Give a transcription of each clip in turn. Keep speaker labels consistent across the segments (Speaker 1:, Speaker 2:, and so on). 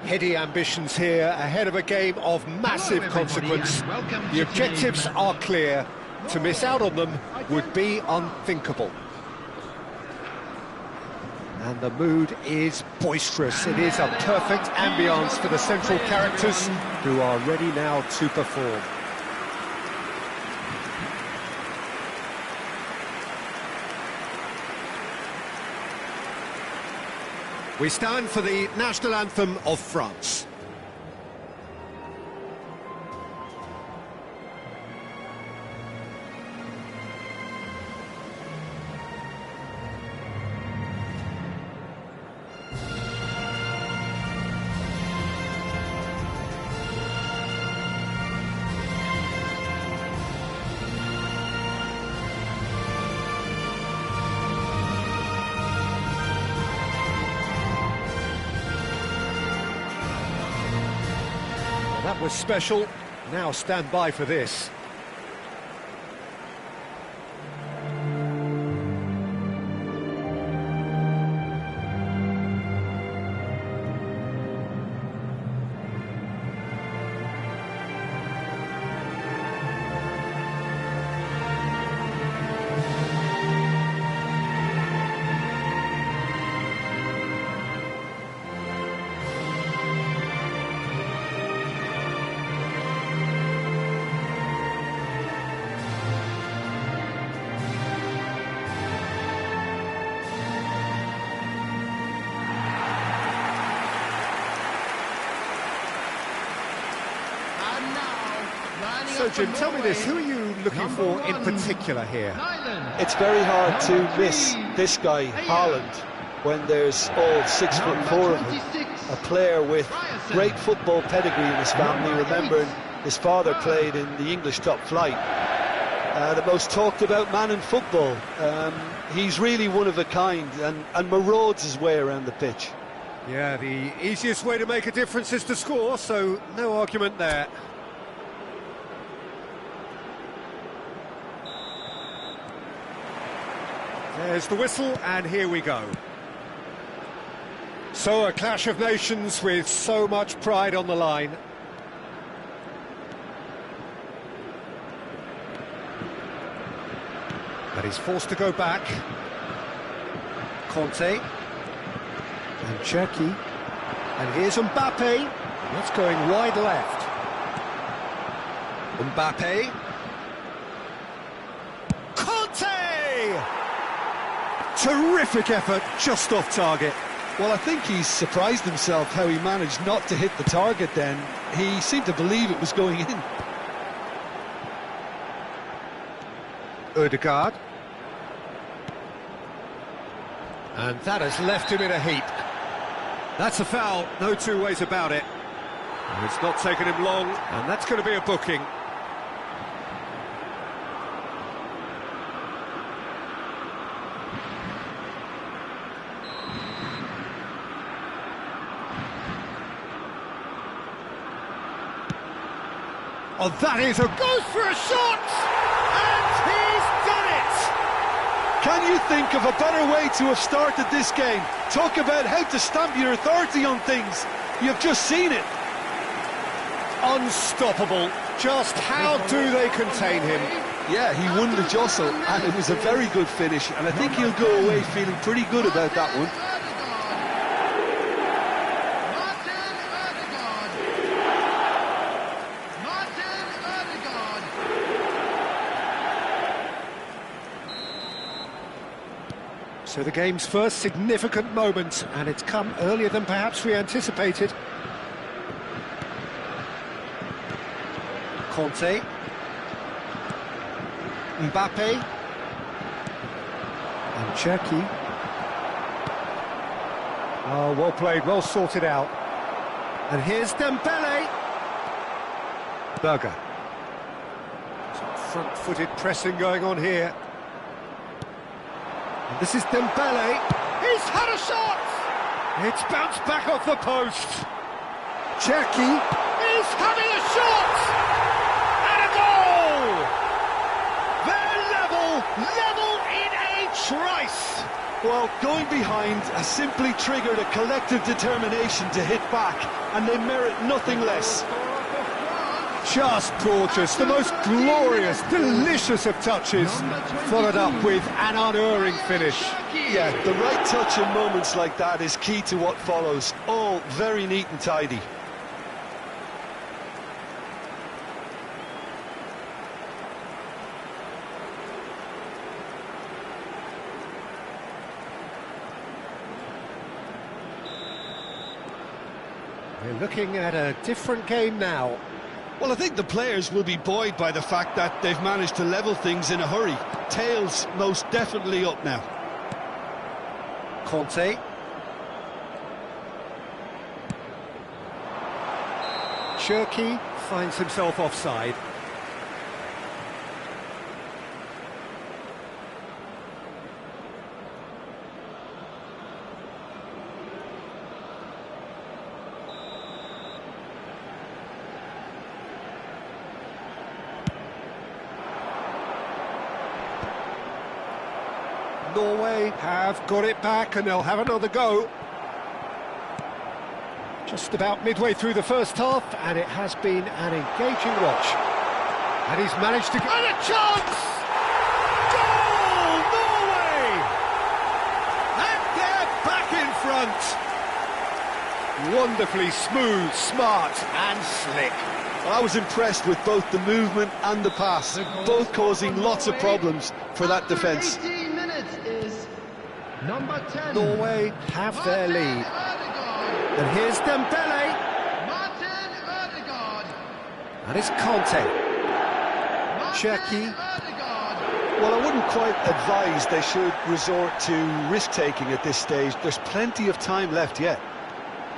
Speaker 1: Heady ambitions here, ahead of a game of massive consequence. The objectives are clear. To miss out on them would be unthinkable. And the mood is boisterous. It is a perfect ambience for the central characters who are ready now to perform. We stand for the national anthem of France. That was special. Now stand by for this. So, Jim, tell me this, who are you looking for in particular here?
Speaker 2: It's very hard to miss this guy, Haaland, when there's all 6'4" of him. A player with great football pedigree in his family, remembering his father played in the English top flight. The most talked about man in football. He's really one of a kind and marauds his way around the pitch.
Speaker 1: Yeah, the easiest way to make a difference is to score, so no argument there. There's the whistle, and here we go. So a clash of nations with so much pride on the line. But he's forced to go back. Conte. And Cherki. And here's Mbappe. That's going wide left. Mbappe. Conte! Terrific effort, just off target.
Speaker 2: Well, I think he's surprised himself how he managed not to hit the target then. He seemed to believe it was going in.
Speaker 1: Odegaard. And that has left him in a heap. That's a foul, no two ways about it. And it's not taken him long, and that's going to be a booking. Oh, that is goes for a shot! And he's done it!
Speaker 2: Can you think of a better way to have started this game? Talk about how to stamp your authority on things. You've just seen it.
Speaker 1: Unstoppable. Just how do they contain him?
Speaker 2: Yeah, he won the jostle, and it was a very good finish, and I think he'll go away feeling pretty good about that one.
Speaker 1: So the game's first significant moment, and it's come earlier than perhaps we anticipated. Conte. Mbappe. And Cherki. Oh, well played, well sorted out. And here's Dembele. Berger. Some front-footed pressing going on here. And this is Dembele. He's had a shot! It's bounced back off the post. Cherki is having a shot! And a goal! They're level in a trice!
Speaker 2: Well, going behind has simply triggered a collective determination to hit back, and they merit nothing less.
Speaker 1: Just gorgeous, the most glorious, delicious of touches, followed up with an unerring finish.
Speaker 2: Yeah, the right touch in moments like that is key to what follows. All very neat and tidy.
Speaker 1: We're looking at a different game now.
Speaker 2: Well, I think the players will be buoyed by the fact that they've managed to level things in a hurry. Tails most definitely up now.
Speaker 1: Conte. Cherki finds himself offside. Norway have got it back and they'll have another go. Just about midway through the first half, and it has been an engaging watch. And he's managed to get... And a chance! Goal! Norway! And they're back in front! Wonderfully smooth, smart and slick.
Speaker 2: I was impressed with both the movement and the pass, both causing lots of problems for that defence.
Speaker 3: 18 minutes is number 10.
Speaker 1: Norway have their lead. And here's Dembele.
Speaker 3: Martin Ødegaard.
Speaker 1: And it's Conte. Cherki.
Speaker 2: Well, I wouldn't quite advise they should resort to risk-taking at this stage. There's plenty of time left yet.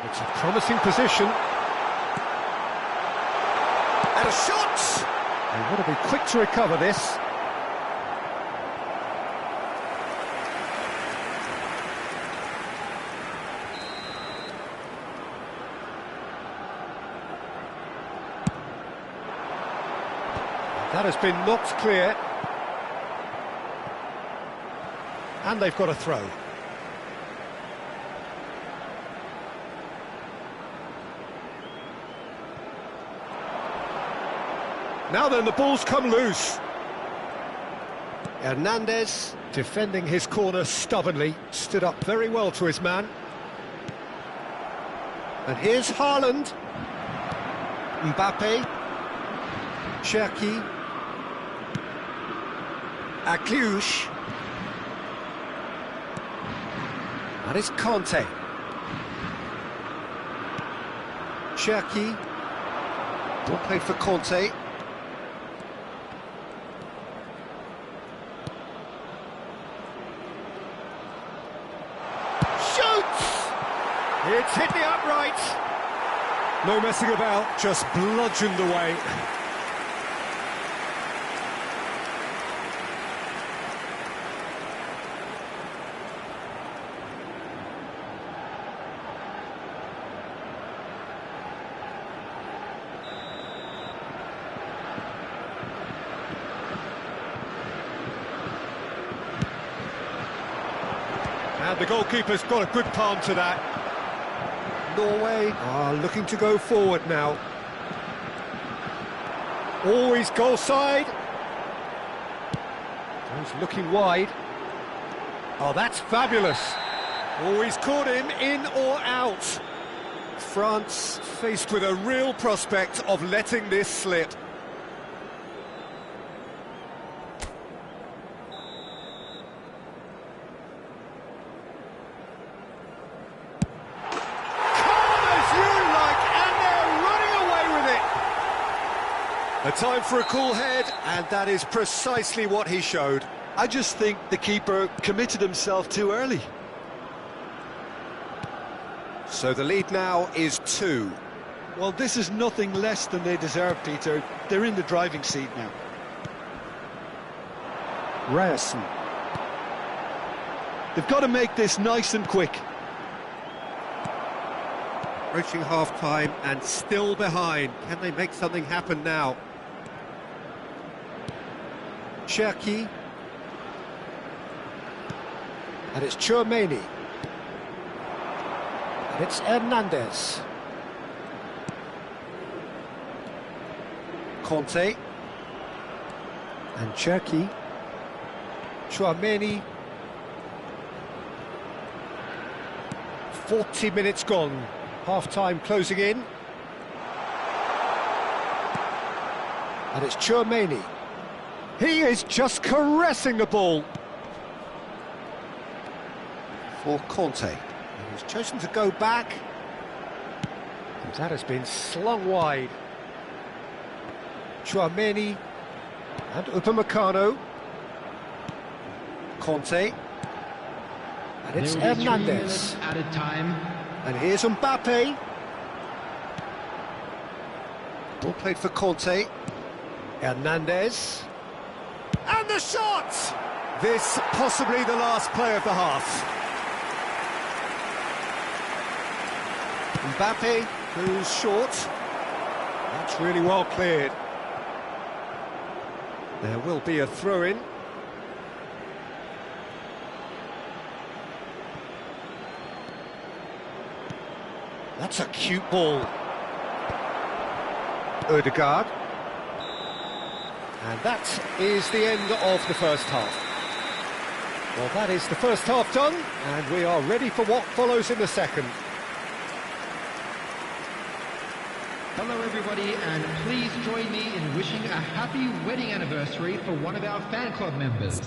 Speaker 1: It's a promising position. And a shot! They want to be quick to recover this. That has been knocked clear. And they've got a throw. Now then, the ball's come loose. Hernandez, defending his corner stubbornly, stood up very well to his man. And here's Haaland. Mbappe. Cherki. Akliouche. And it's Conte. Cherki. Ball played for Conte. It's hit the upright. No messing about, just bludgeoned away. And the goalkeeper's got a good palm to that. Norway are looking to go forward now. Always goal side. He's looking wide. Oh, that's fabulous. Always caught him in or out. France faced with a real prospect of letting this slip. A time for a cool head, and that is precisely what he showed.
Speaker 2: I just think the keeper committed himself too early.
Speaker 1: So the lead now is 2.
Speaker 2: Well, this is nothing less than they deserve, Peter. They're in the driving seat now.
Speaker 1: Ryerson.
Speaker 2: They've got to make this nice and quick.
Speaker 1: Approaching half-time and still behind. Can they make something happen now? Cherki. And it's Chouameni. And it's Hernandez. Conte. And Cherki. Chouameni. 40 minutes gone. Half-time closing in. And it's Chouameni. He is just caressing the ball. For Conte. He's chosen to go back. And that has been slung wide. Chouameni. And Upamecano. Conte. And it's Hernandez.
Speaker 3: Added time.
Speaker 1: And here's Mbappe. Ball played for Conte. Hernandez. And the shot! This possibly the last play of the half. Mbappe, who's short. That's really well cleared. There will be a throw-in. That's a cute ball. Odegaard. And that is the end of the first half. Well, that is the first half done, and we are ready for what follows in the second.
Speaker 3: Hello everybody, and please join me in wishing a happy wedding anniversary for one of our fan club members.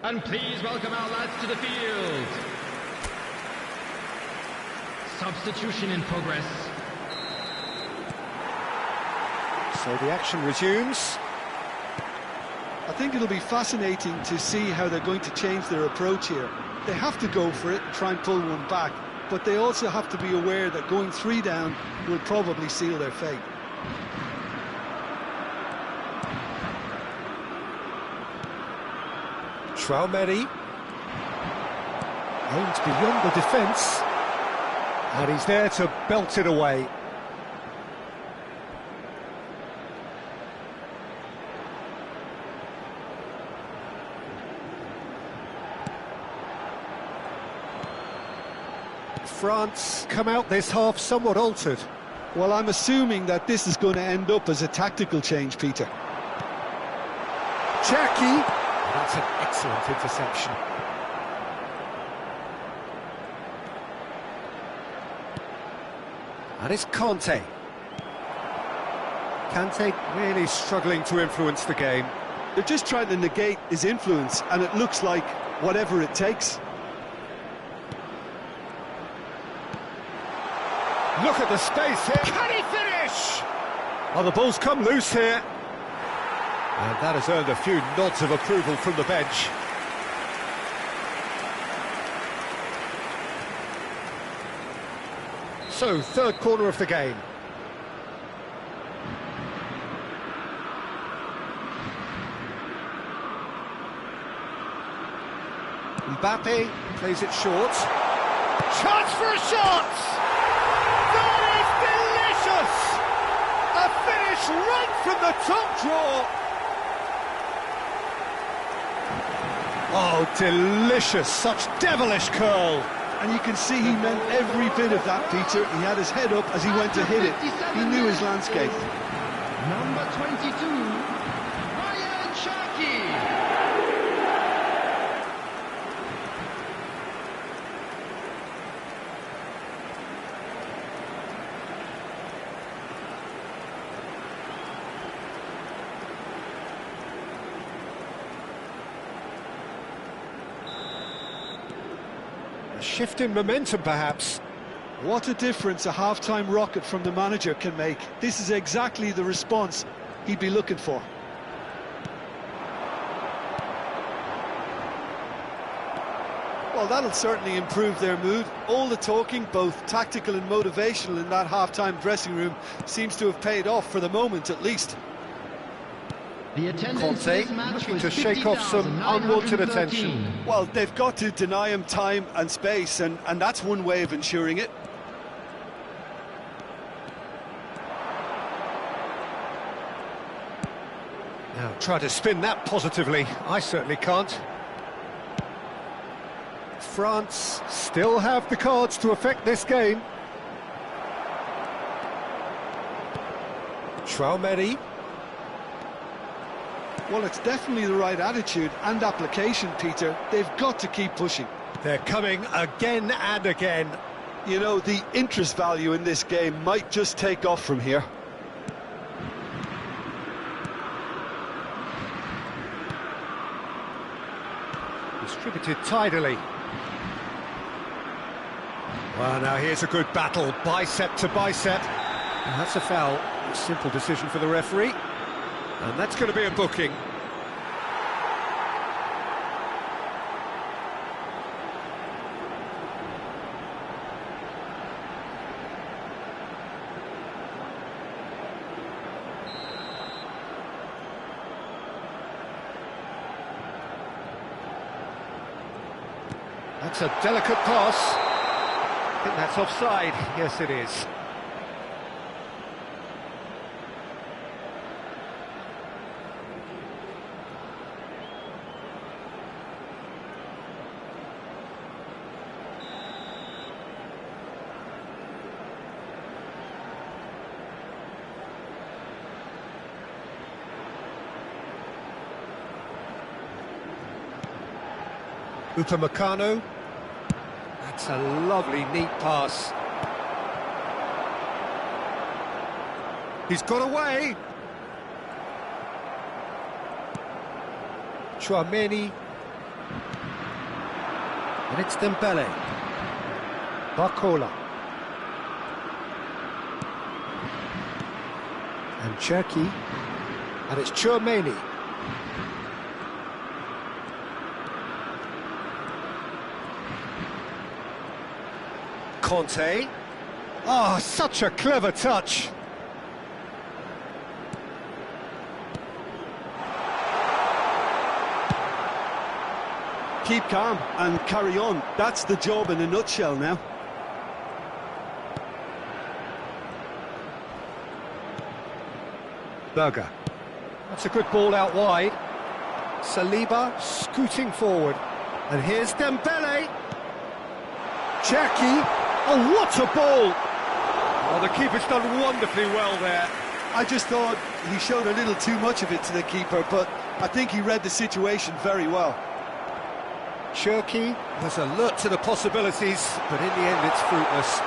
Speaker 3: And please welcome our lads to the field. Substitution in progress.
Speaker 1: So the action resumes.
Speaker 2: I think it'll be fascinating to see how they're going to change their approach here. They have to go for it and try and pull one back, but they also have to be aware that going 3 down will probably seal their fate.
Speaker 1: Chouameni aims beyond the defence, and he's there to belt it away. France come out this half somewhat altered.
Speaker 2: Well, I'm assuming that this is going to end up as a tactical change, Peter.
Speaker 1: Cherki. That's an excellent interception. And it's Conte. Kante really struggling to influence the game.
Speaker 2: They're just trying to negate his influence, and it looks like whatever it takes.
Speaker 1: Look at the space here. Can he finish? Oh, the ball's come loose here. And that has earned a few nods of approval from the bench. So, third corner of the game. Mbappe plays it short. Chance for a shot! That is delicious! A finish right from the top draw. Oh, delicious, such devilish curl.
Speaker 2: And you can see he meant every bit of that, Peter. He had his head up as he went to hit it. He knew his landscape.
Speaker 3: Number 22, Ryan Cherki.
Speaker 1: A shift in momentum, perhaps.
Speaker 2: What a difference a half-time rocket from the manager can make. This is exactly the response he'd be looking for. Well, that'll certainly improve their mood. All the talking, both tactical and motivational, in that half-time dressing room seems to have paid off for the moment, at least.
Speaker 3: The attendance for
Speaker 1: Conte
Speaker 3: this match
Speaker 1: looking
Speaker 3: was
Speaker 1: to shake off some unwanted
Speaker 3: 50,913.
Speaker 1: attention.
Speaker 2: Well, they've got to deny him time and space, and that's one way of ensuring it.
Speaker 1: Now, try to spin that positively. I certainly can't. France still have the cards to affect this game. Traoré.
Speaker 2: Well, it's definitely the right attitude and application, Peter. They've got to keep pushing.
Speaker 1: They're coming again and again.
Speaker 2: You know, the interest value in this game might just take off from here.
Speaker 1: Distributed tidily. Well, now here's a good battle, bicep to bicep. And that's a foul. A simple decision for the referee. And that's going to be a booking. That's a delicate pass. I think that's offside. Yes, it is. Upamecano. That's a lovely, neat pass. He's got away. Chouameni. And it's Dembele. Barcola. And Cherki. And it's Chouameni. Conte. Oh, such a clever touch.
Speaker 2: Keep calm and carry on. That's the job in a nutshell now.
Speaker 1: Berger. That's a good ball out wide. Saliba scooting forward. And here's Dembele. Cherki. Oh, what a ball! Oh, the keeper's done wonderfully well there.
Speaker 2: I just thought he showed a little too much of it to the keeper, but I think he read the situation very well.
Speaker 1: Cherki was alert to the possibilities, but in the end it's fruitless.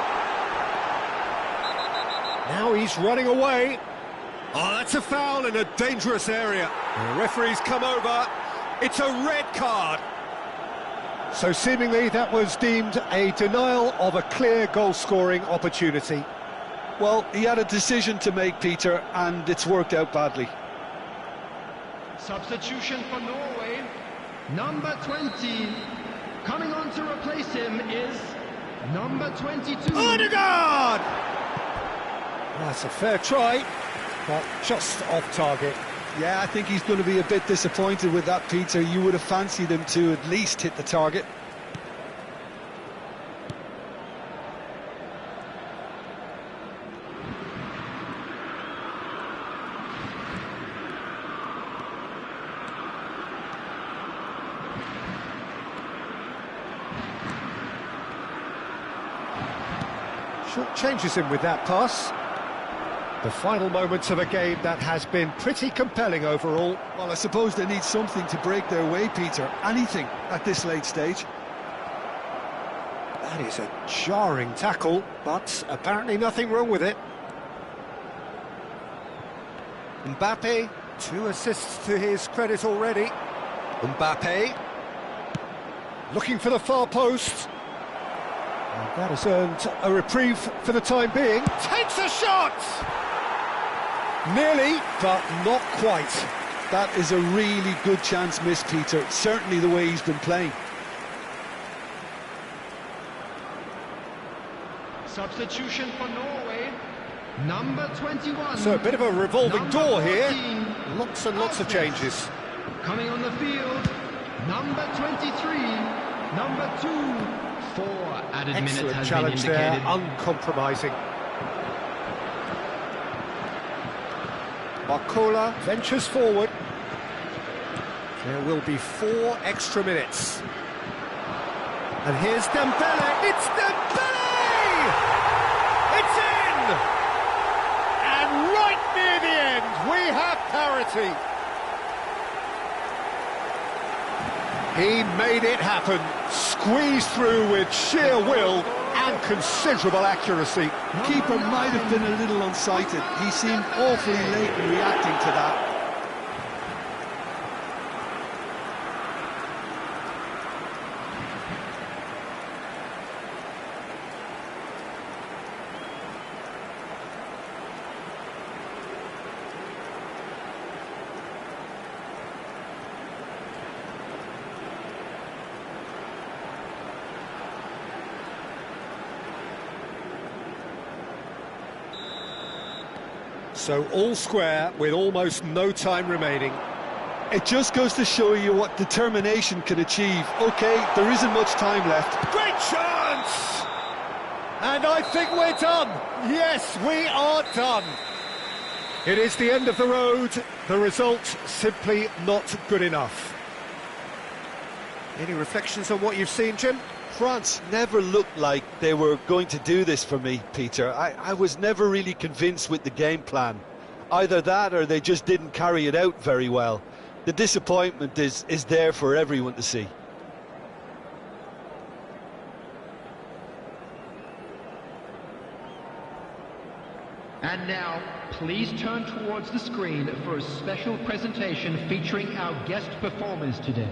Speaker 1: Now he's running away. Oh, that's a foul in a dangerous area. The referee's come over. It's a red card. So seemingly that was deemed a denial of a clear goal-scoring opportunity.
Speaker 2: Well, he had a decision to make, Peter, and it's worked out badly.
Speaker 3: Substitution for Norway, number 20. Coming on to replace him is number 22.
Speaker 1: Odegaard! That's a fair try, but just off target.
Speaker 2: Yeah, I think he's going to be a bit disappointed with that, Peter. You would have fancied him to at least hit the target.
Speaker 1: Short changes him with that pass. The final moments of a game that has been pretty compelling overall.
Speaker 2: Well, I suppose they need something to break their way, Peter. Anything at this late stage.
Speaker 1: That is a jarring tackle, but apparently nothing wrong with it. Mbappe, 2 assists to his credit already. Mbappe, looking for the far post. And that has earned a reprieve for the time being. Takes a shot! Nearly, but not quite.
Speaker 2: That is a really good chance missed, Peter. Certainly the way he's been playing.
Speaker 3: Substitution for Norway, number 21.
Speaker 1: So a bit of a revolving
Speaker 3: number
Speaker 1: door
Speaker 3: 14,
Speaker 1: here. Lots and lots of changes.
Speaker 3: Coming on the field, number 23, number 2. 4 added minutes
Speaker 1: Excellent
Speaker 3: has
Speaker 1: challenge
Speaker 3: been indicated.
Speaker 1: there, uncompromising. Barcola ventures forward. There will be 4 extra minutes. And here's Dembele. It's Dembele! It's in! And right near the end, we have parity. He made it happen, squeezed through with sheer will and considerable accuracy.
Speaker 2: The keeper might have been a little unsighted. He seemed awfully late in reacting to that.
Speaker 1: So all square with almost no time remaining.
Speaker 2: It just goes to show you what determination can achieve. OK, there isn't much time left.
Speaker 1: Great chance! And I think we're done. Yes, we are done. It is the end of the road. The result simply not good enough. Any reflections on what you've seen, Jim?
Speaker 2: France never looked like they were going to do this for me, Peter. I was never really convinced with the game plan. Either that or they just didn't carry it out very well. The disappointment is there for everyone to see.
Speaker 3: And now, please turn towards the screen for a special presentation featuring our guest performers today.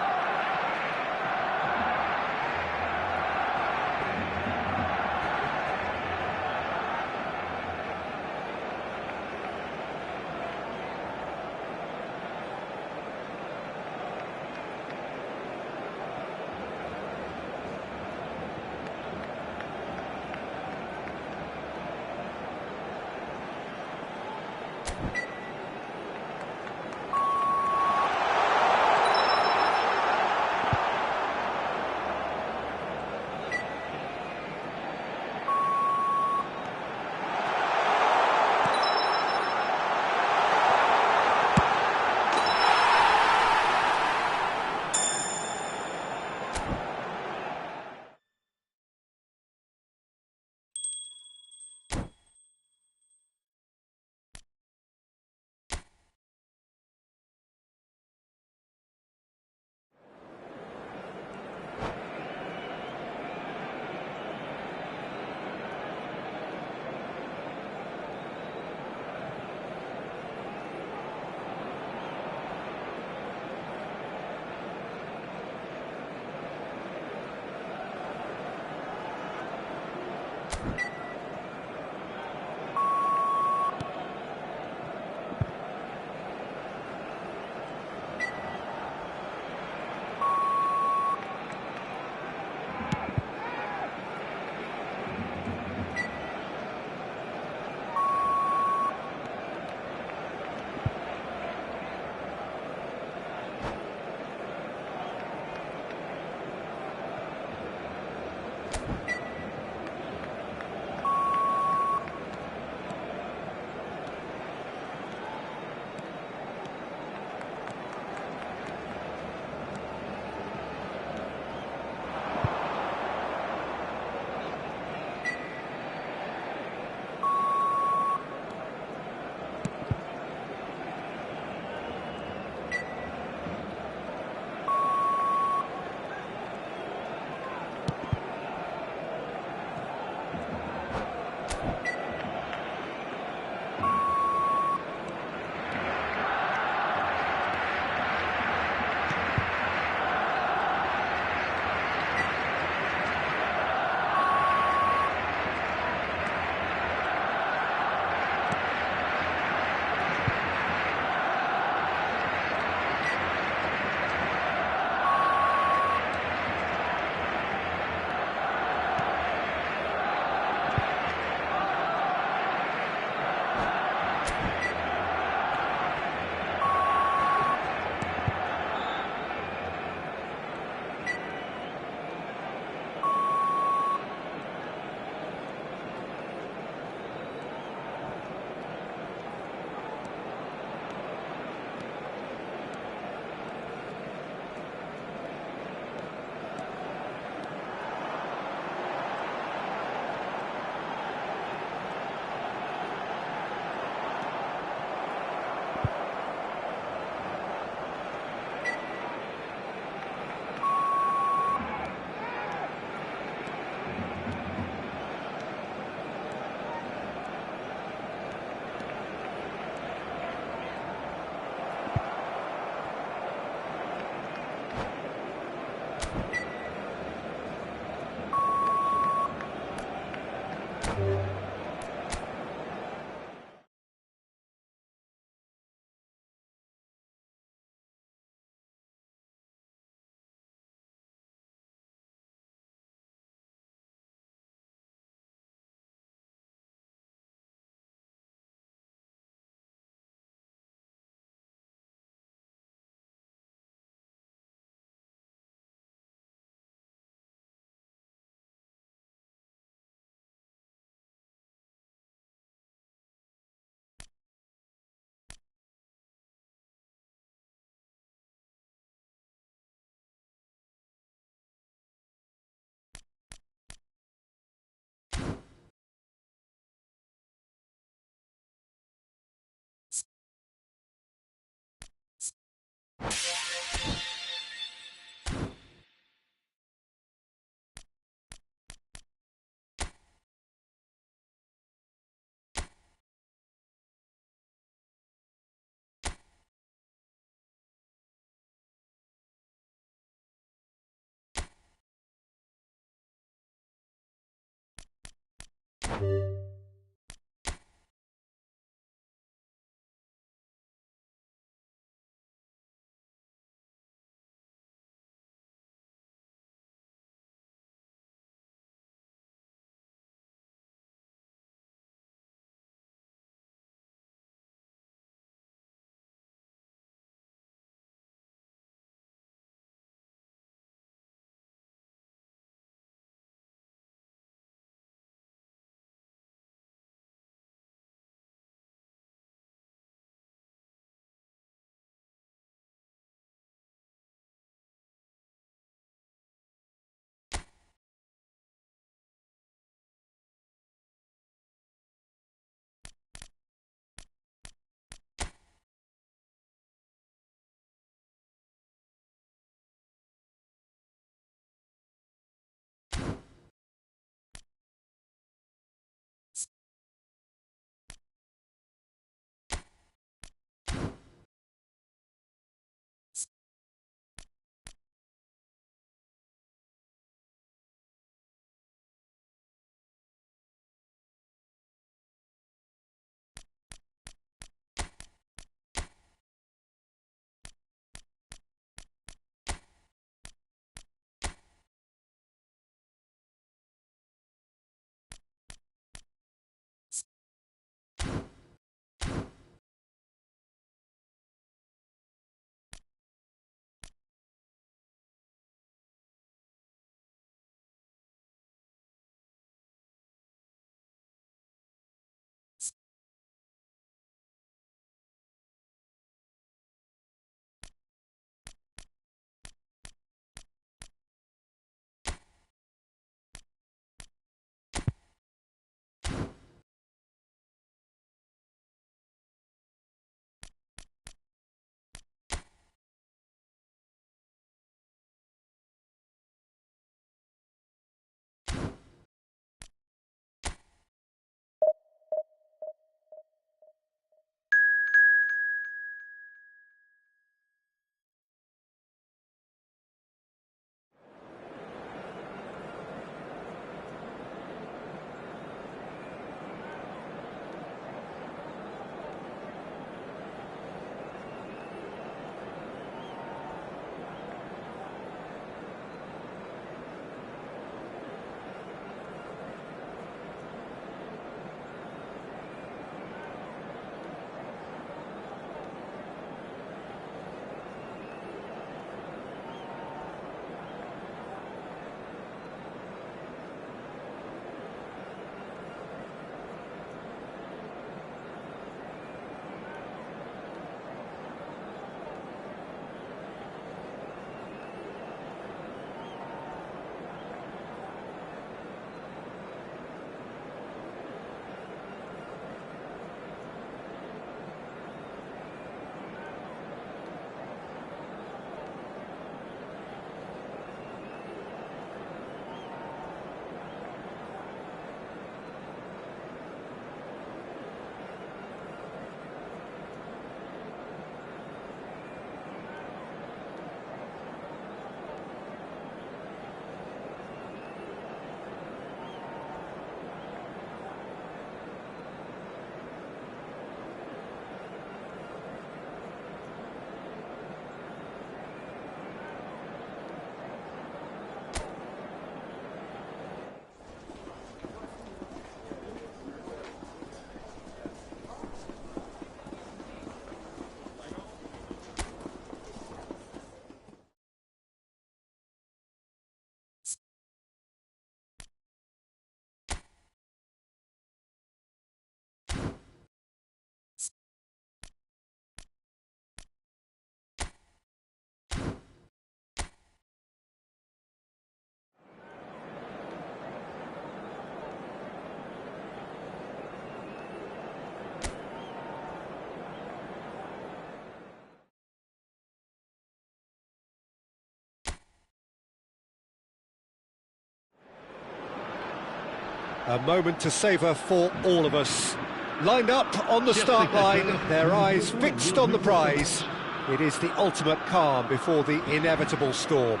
Speaker 1: A moment to savour for all of us. Lined up on the start line, their eyes fixed on the prize. It is the ultimate calm before the inevitable storm.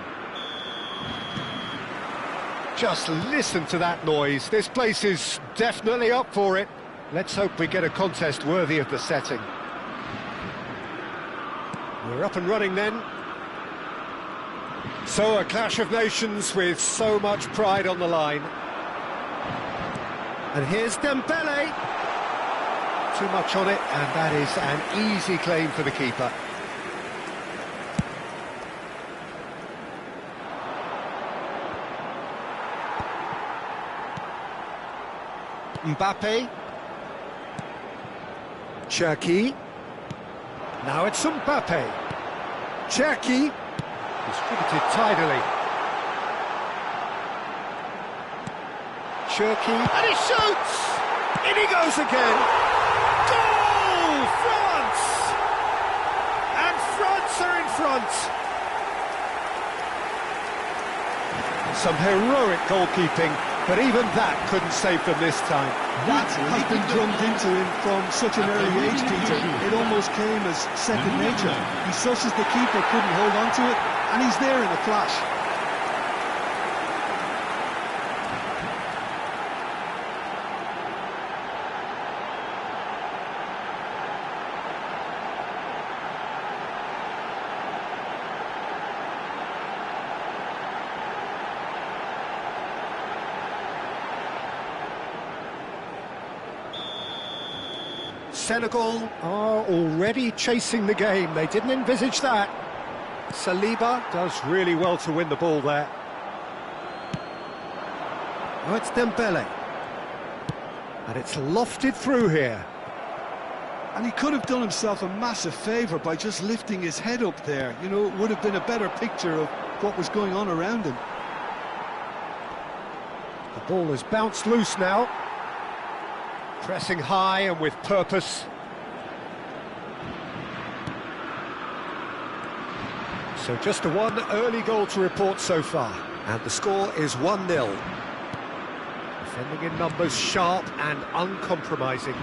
Speaker 1: Just listen to that noise. This place is definitely up for it. Let's hope we get a contest worthy of the setting. We're up and running then. So a clash of nations with so much pride on the line. And here's Dembele. Too much on it, and that is an easy claim for the keeper. Mbappe. Cherki. Now it's Mbappe. Cherki. Distributed tidily. Cherki. And he shoots! In he goes again. Goal! France! And France are in front. Some heroic goalkeeping, but even that couldn't save them this time.
Speaker 2: That has been drummed into him from such an early age, Peter. It almost came as second nature. He susses the keeper, couldn't hold on to it, and he's there in a flash.
Speaker 1: Senegal are already chasing the game. They didn't envisage that. Saliba does really well to win the ball there. Oh, it's Dembele. And it's lofted through here.
Speaker 2: And he could have done himself a massive favour by just lifting his head up there. You know, it would have been a better picture of what was going on around him.
Speaker 1: The ball has bounced loose now. Pressing high and with purpose. So just one early goal to report so far. And the score is 1-0. Defending in numbers, sharp and uncompromising.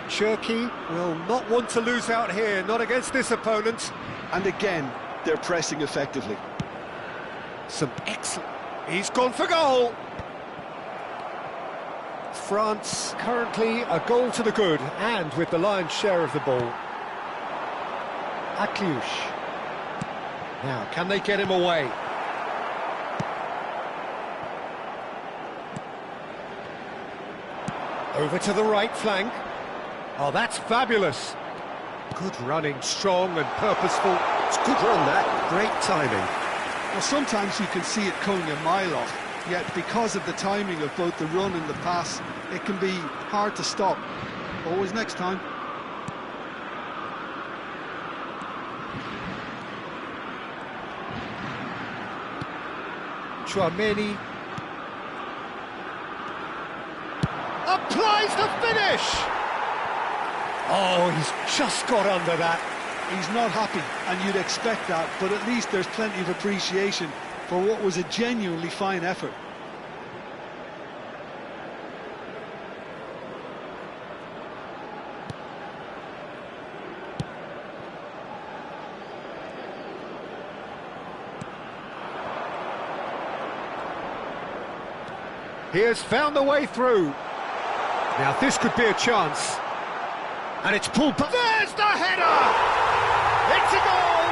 Speaker 1: Cherki will not want to lose out here, not against this opponent.
Speaker 2: And again, they're pressing effectively.
Speaker 1: Some excellent... He's gone for goal! France currently a goal to the good, and with the lion's share of the ball. Akliouche. Now, can they get him away? Over to the right flank. Oh, that's fabulous. Good running, strong and purposeful. It's a good run, that. Great timing.
Speaker 2: Well, sometimes you can see it coming a mile off. Yet, because of the timing of both the run and the pass, it can be hard to stop. Always next time.
Speaker 1: Chouameni applies the finish! Oh, he's just got under that.
Speaker 2: He's not happy, and you'd expect that, but at least there's plenty of appreciation for what was a genuinely fine effort.
Speaker 1: He has found a way through. Now this could be a chance. And it's pulled back. There's the header! It's a goal!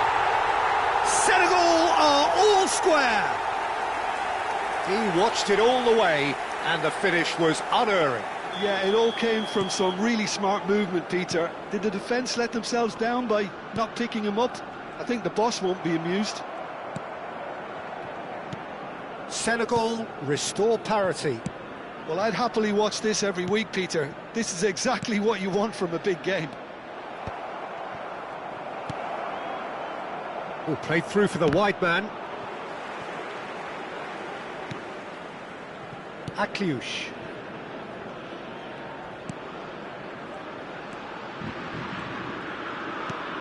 Speaker 1: Senegal are all square. He watched it all the way, and the finish was unerring.
Speaker 2: Yeah, it all came from some really smart movement, Peter. Did the defence let themselves down by not picking him up? I think the boss won't be amused.
Speaker 1: Senegal restore parity.
Speaker 2: Well, I'd happily watch this every week, Peter. This is exactly what you want from a big game.
Speaker 1: Oh, played through for the wide man. Akliouche.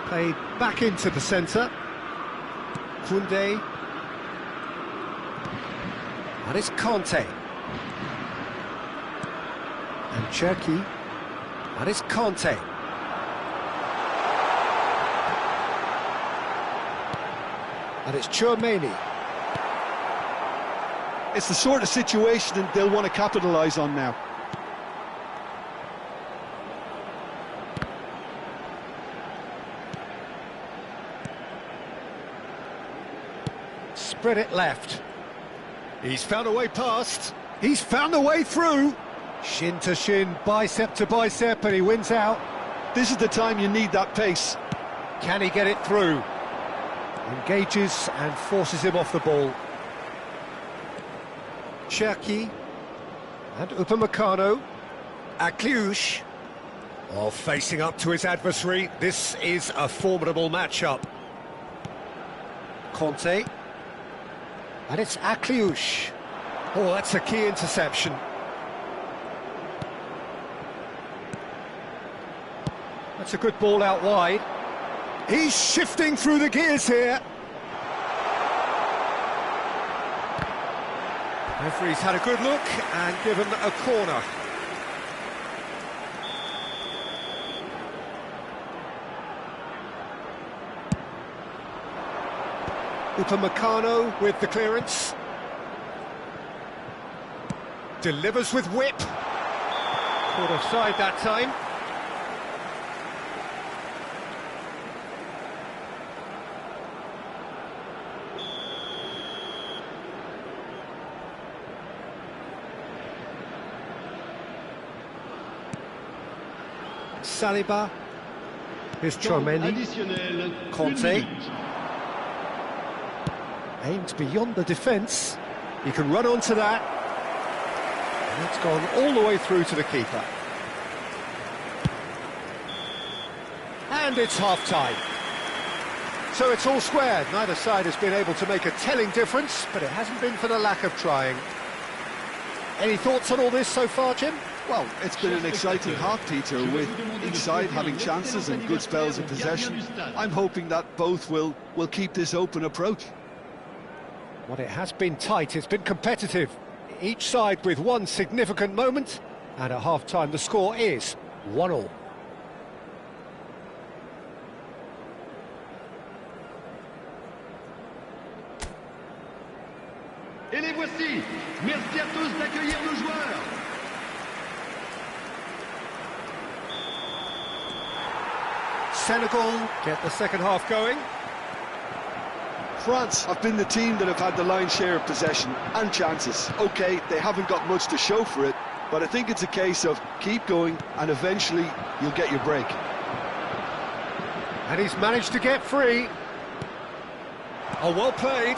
Speaker 1: Played back into the centre. Koundé. And it's Conte. And Cherki. And it's Conte. And it's Chouameni.
Speaker 2: It's the sort of situation that they'll want to capitalise on now.
Speaker 1: Spread it left. He's found a way past. He's found a way through. Shin to shin, bicep to bicep, and he wins out.
Speaker 2: This is the time you need that pace.
Speaker 1: Can he get it through? Engages and forces him off the ball. Cherki and Upamecano. Akliouche. Oh, facing up to his adversary. This is a formidable matchup. Conte. And it's Akliouche. Oh, that's a key interception. That's a good ball out wide. He's shifting through the gears here. Referee's had a good look and given a corner. Upamecano with the clearance. Delivers with whip. Caught offside that time. Saliba. Here's Chouameni. Conte. Aimed beyond the defence. He can run onto that. And it's gone all the way through to the keeper. And it's half-time. So it's all squared. Neither side has been able to make a telling difference, but it hasn't been for the lack of trying. Any thoughts on all this so far, Jim?
Speaker 2: Well, it's been an exciting half, Peter, with each side having chances and good spells of possession. I'm hoping that both will keep this open approach.
Speaker 1: Well, it has been tight, it's been competitive. Each side with one significant moment, and at half-time the score is 1-1.
Speaker 4: Et les voici. Merci à tous d'accueillir nos joueurs.
Speaker 1: Senegal get the second half going.
Speaker 2: France have been the team that have had the lion's share of possession and chances. OK, they haven't got much to show for it, but I think it's a case of keep going and eventually you'll get your break.
Speaker 1: And he's managed to get free. Oh, well played.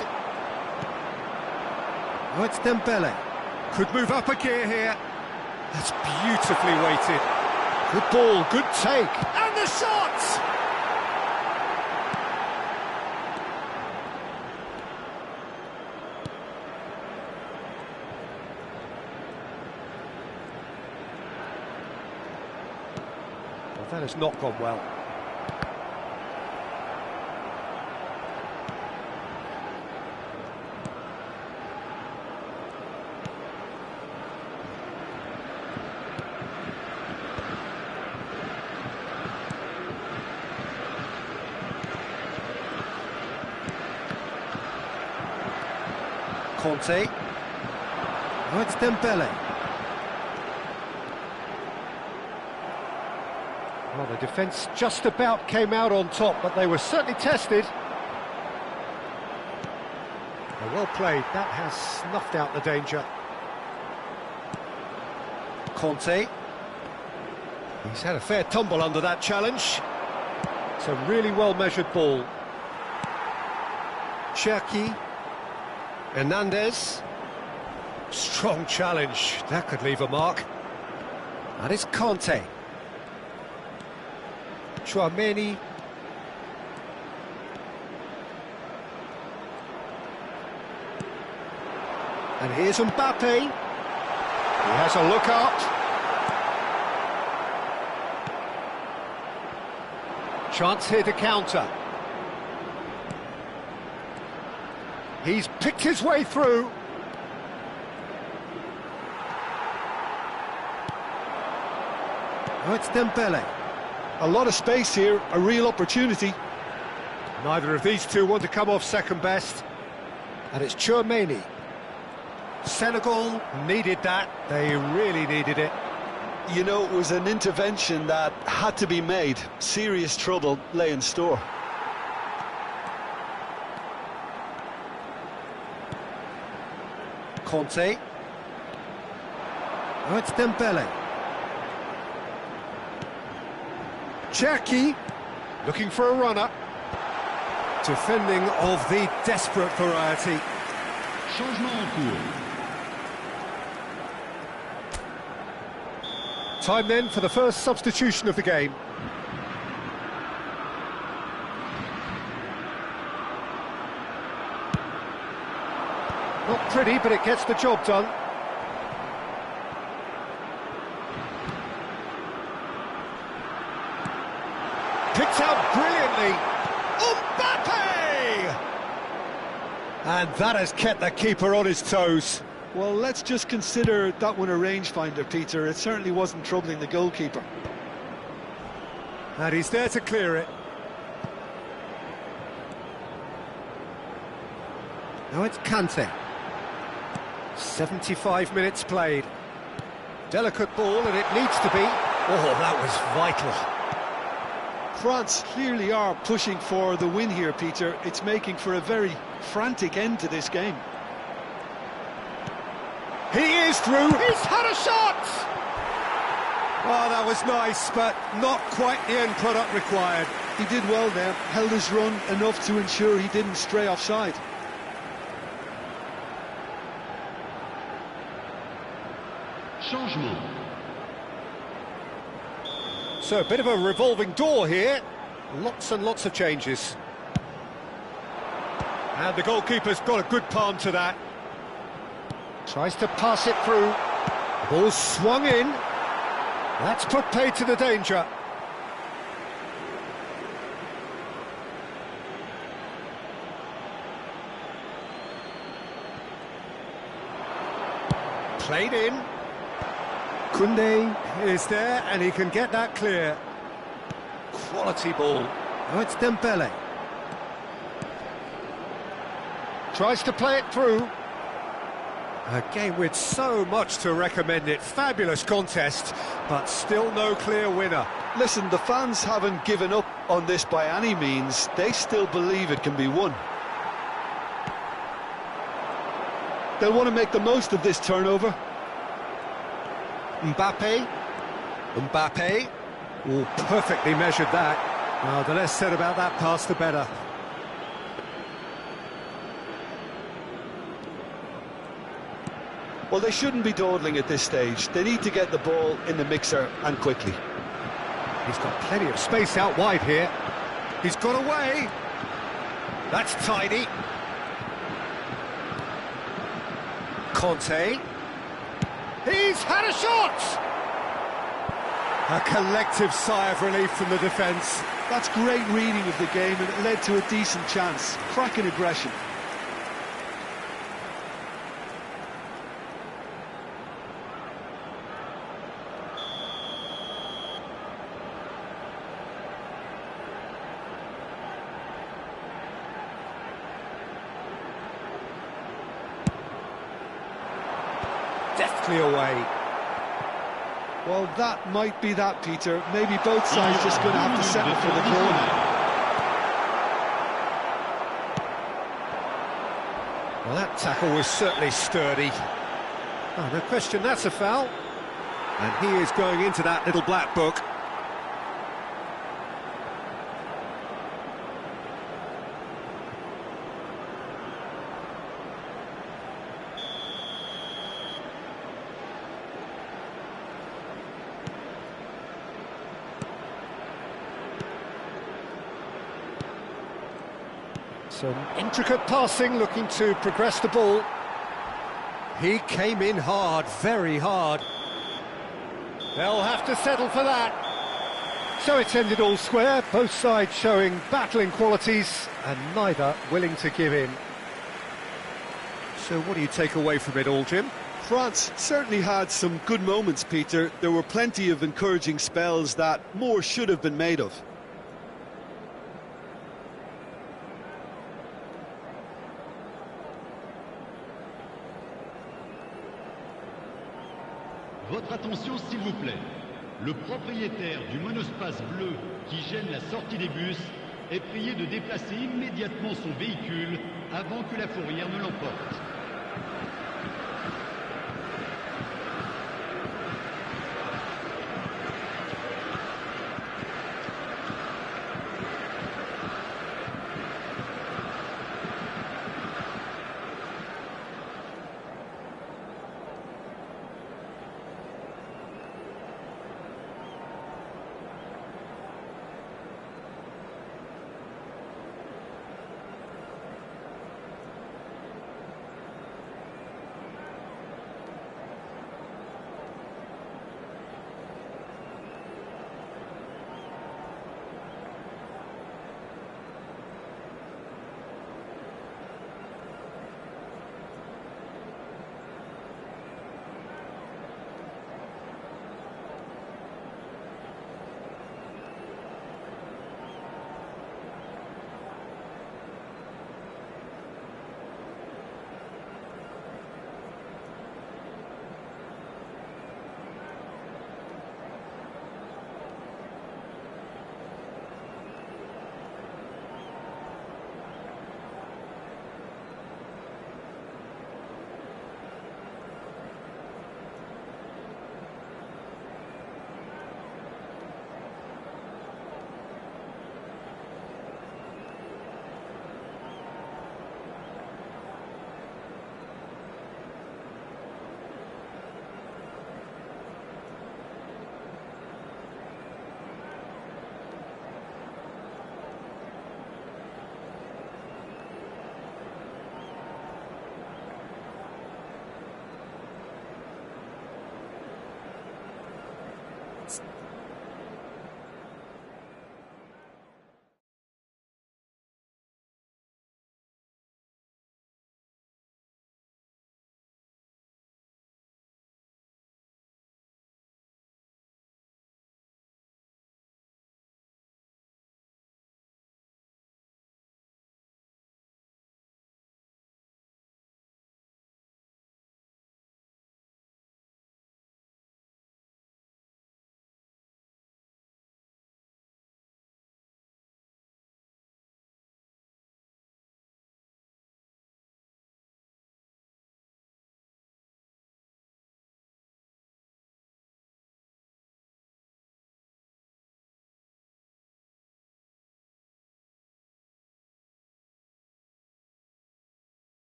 Speaker 1: Oh, it's Dembele. Could move up a gear here. That's beautifully weighted. Good ball, good take. And the shot! Well, that has not gone well. Conte. Oh, it's Dembele. Well, the defence just about came out on top, but they were certainly tested. Oh, well played. That has snuffed out the danger. Conte. He's had a fair tumble under that challenge. It's a really well-measured ball. Cherki. Hernandez. Strong challenge. That could leave a mark. And it's Conte. Chouameni. And here's Mbappe. He has a look up. Chance here to counter. He's picked his way through. Oh, it's Dembele.
Speaker 2: A lot of space here, a real opportunity.
Speaker 1: Neither of these two want to come off second best. And it's Tchouaméni. Senegal needed that. They really needed it.
Speaker 2: You know, it was an intervention that had to be made. Serious trouble lay in store.
Speaker 1: Conte. Oh, it's Dembele. Cherki, looking for a runner. Defending of the desperate variety.
Speaker 4: Changement en cours.
Speaker 1: Time then for the first substitution of the game. Not pretty, but it gets the job done. Picked out brilliantly. Mbappe! And that has kept the keeper on his toes.
Speaker 2: Well, let's just consider that one a rangefinder, Peter. It certainly wasn't troubling the goalkeeper.
Speaker 1: And he's there to clear it. Now it's Kante. 75 minutes played. Delicate ball, and it needs to be. Oh, that was vital.
Speaker 2: France clearly are pushing for the win here, Peter. It's making for a very frantic end to this game.
Speaker 1: He is through. He's had a shot! Oh, that was nice, but not quite the end product required.
Speaker 2: He did well there, held his run enough to ensure he didn't stray offside.
Speaker 4: Changement.
Speaker 1: So a bit of a revolving door here. Lots and lots of changes. And the goalkeeper's got a good palm to that. Tries to pass it through. Ball swung in. That's put paid to the danger. Played in. Koundé is there, and he can get that clear. Quality ball. Oh, it's Dembele. Tries to play it through. A game with so much to recommend it. Fabulous contest, but still no clear winner.
Speaker 2: Listen, the fans haven't given up on this by any means. They still believe it can be won. They'll want to make the most of this turnover.
Speaker 1: Mbappe. Oh, perfectly measured that. Well, the less said about that pass, the better.
Speaker 2: Well, they shouldn't be dawdling at this stage. They need to get the ball in the mixer, and quickly.
Speaker 1: He's got plenty of space out wide here. He's got away. That's tidy. Conte. He's had a shot! A collective sigh of relief from the defence.
Speaker 2: That's great reading of the game, and it led to a decent chance. Cracking aggression.
Speaker 1: Deftly away.
Speaker 2: Well, that might be that, Peter. Maybe both sides just going to have to settle for the corner.
Speaker 1: Well, that tackle was certainly sturdy. Oh, no question, that's a foul. And he is going into that little black book. Some intricate passing, looking to progress the ball. He came in hard, very hard. They'll have to settle for that. So it's ended all square, both sides showing battling qualities and neither willing to give in. So what do you take away from it all, Jim?
Speaker 2: France certainly had some good moments, Peter. There were plenty of encouraging spells that more should have been made of.
Speaker 4: Votre attention s'il vous plaît. Le propriétaire du monospace bleu qui gêne la sortie des bus est prié de déplacer immédiatement son véhicule avant que la fourrière ne l'emporte.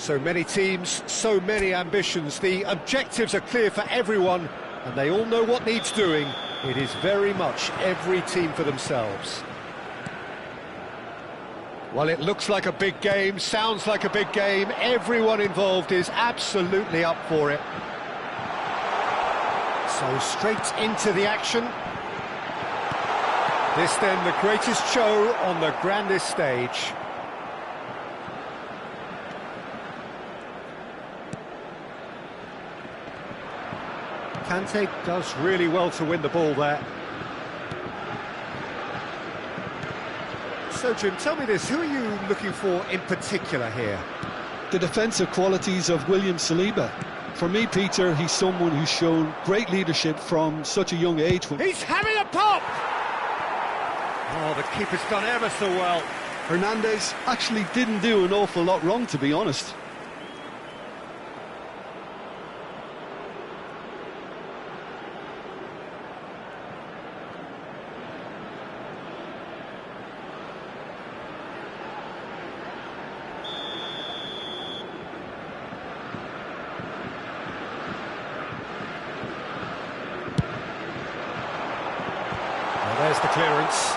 Speaker 1: So many teams, so many ambitions. The objectives are clear for everyone, and they all know what needs doing. It is very much every team for themselves. Well, it looks like a big game, sounds like a big game. Everyone involved is absolutely up for it. So straight into the action. This then the greatest show on the grandest stage. Kante does really well to win the ball there. So, Jim, tell me this, who are you looking for in particular here?
Speaker 2: The defensive qualities of William Saliba. For me, Peter, he's someone who's shown great leadership from such a young age.
Speaker 1: He's having a pop! Oh, the keeper's done ever so well.
Speaker 2: Hernandez actually didn't do an awful lot wrong, to be honest.
Speaker 1: There's the clearance.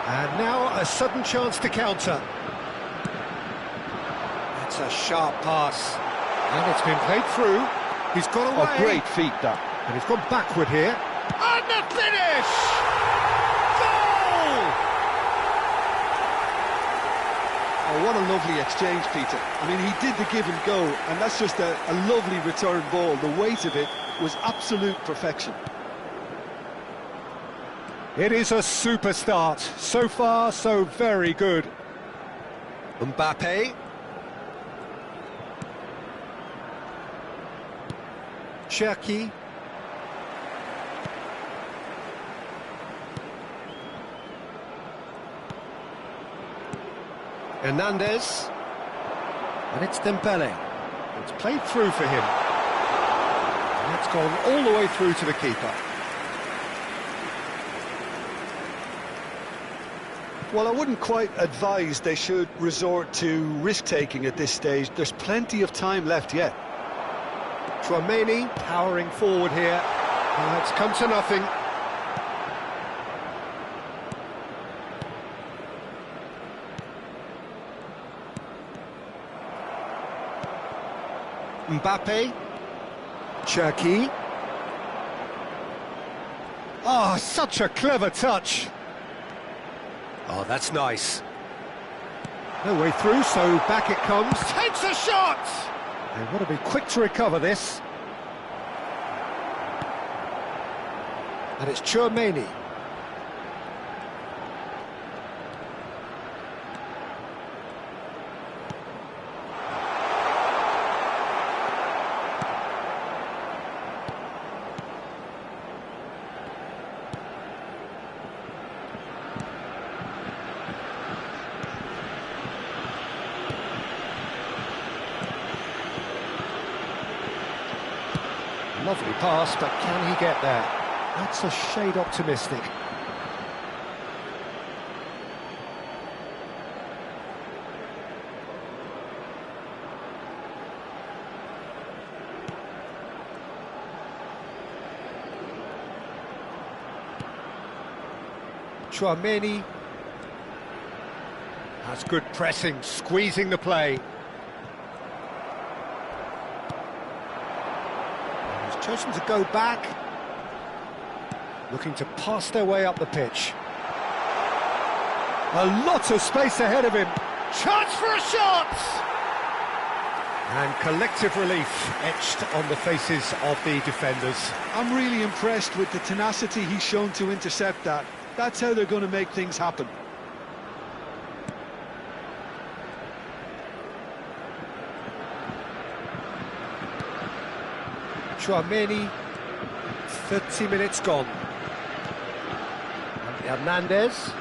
Speaker 1: And now a sudden chance to counter. That's a sharp pass. And it's been played through. He's got away.
Speaker 2: A great feat, that.
Speaker 1: And he's gone backward here. And the finish! Goal!
Speaker 2: Oh, what a lovely exchange, Peter. I mean, he did the give and go, and that's just a lovely return ball. The weight of it was absolute perfection.
Speaker 1: It is a super start. So far, so very good. Mbappe. Cherki. Hernandez. And it's Dembele. It's played through for him. And it's gone all the way through to the keeper.
Speaker 2: Well, I wouldn't quite advise they should resort to risk-taking at this stage. There's plenty of time left yet.
Speaker 1: Tchouaméni powering forward here. It's come to nothing. Mbappe. Cherki. Oh, such a clever touch. Oh, that's nice. No way through, so back it comes. Takes a shot! They want to be quick to recover this. And it's Tchouaméni. Lovely pass, but can he get there? That's a shade optimistic. Tchouaméni has good pressing, squeezing the play. Chosen to go back, looking to pass their way up the pitch. A lot of space ahead of him. Chance for a shot! And collective relief etched on the faces of the defenders.
Speaker 2: I'm really impressed with the tenacity he's shown to intercept that. That's how they're going to make things happen.
Speaker 1: Tchouaméni, 30 minutes gone. And Hernandez.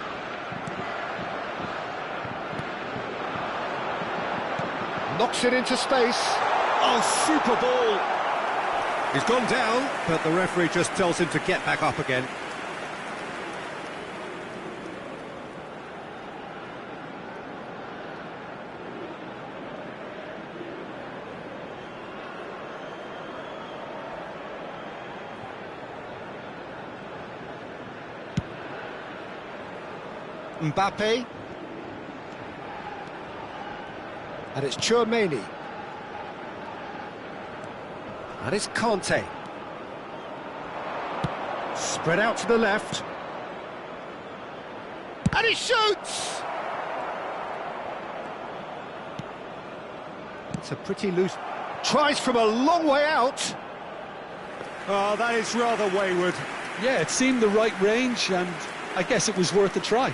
Speaker 1: Knocks it into space. Oh, super ball! He's gone down, but the referee just tells him to get back up again. Mbappe. And it's Tchouaméni. And it's Conte. Spread out to the left. And he shoots! It's a pretty loose... Tries from a long way out. Oh, that is rather wayward.
Speaker 2: Yeah, it seemed the right range, and I guess it was worth a try.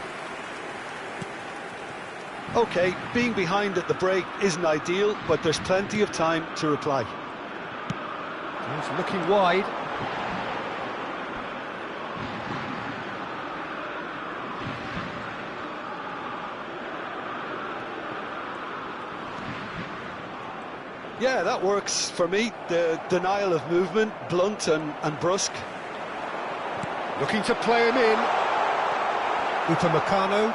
Speaker 2: OK, being behind at the break isn't ideal, but there's plenty of time to reply.
Speaker 1: He's looking wide.
Speaker 2: Yeah, that works for me. The denial of movement, blunt and brusque.
Speaker 1: Looking to play him in. Upamecano.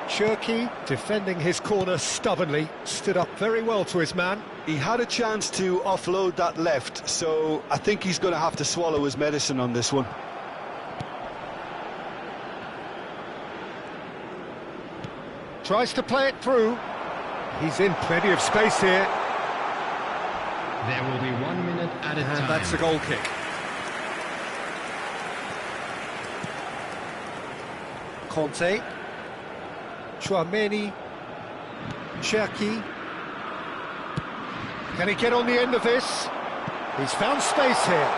Speaker 1: Cherki, defending his corner stubbornly, stood up very well to his man.
Speaker 2: He had a chance to offload that left, so I think he's going to have to swallow his medicine on this one.
Speaker 1: Tries to play it through. He's in plenty of space here.
Speaker 3: There will be 1 minute at a time.
Speaker 1: And that's a goal kick. Conte. Tchouaméni. Cherki. Can he get on the end of this? He's found space here.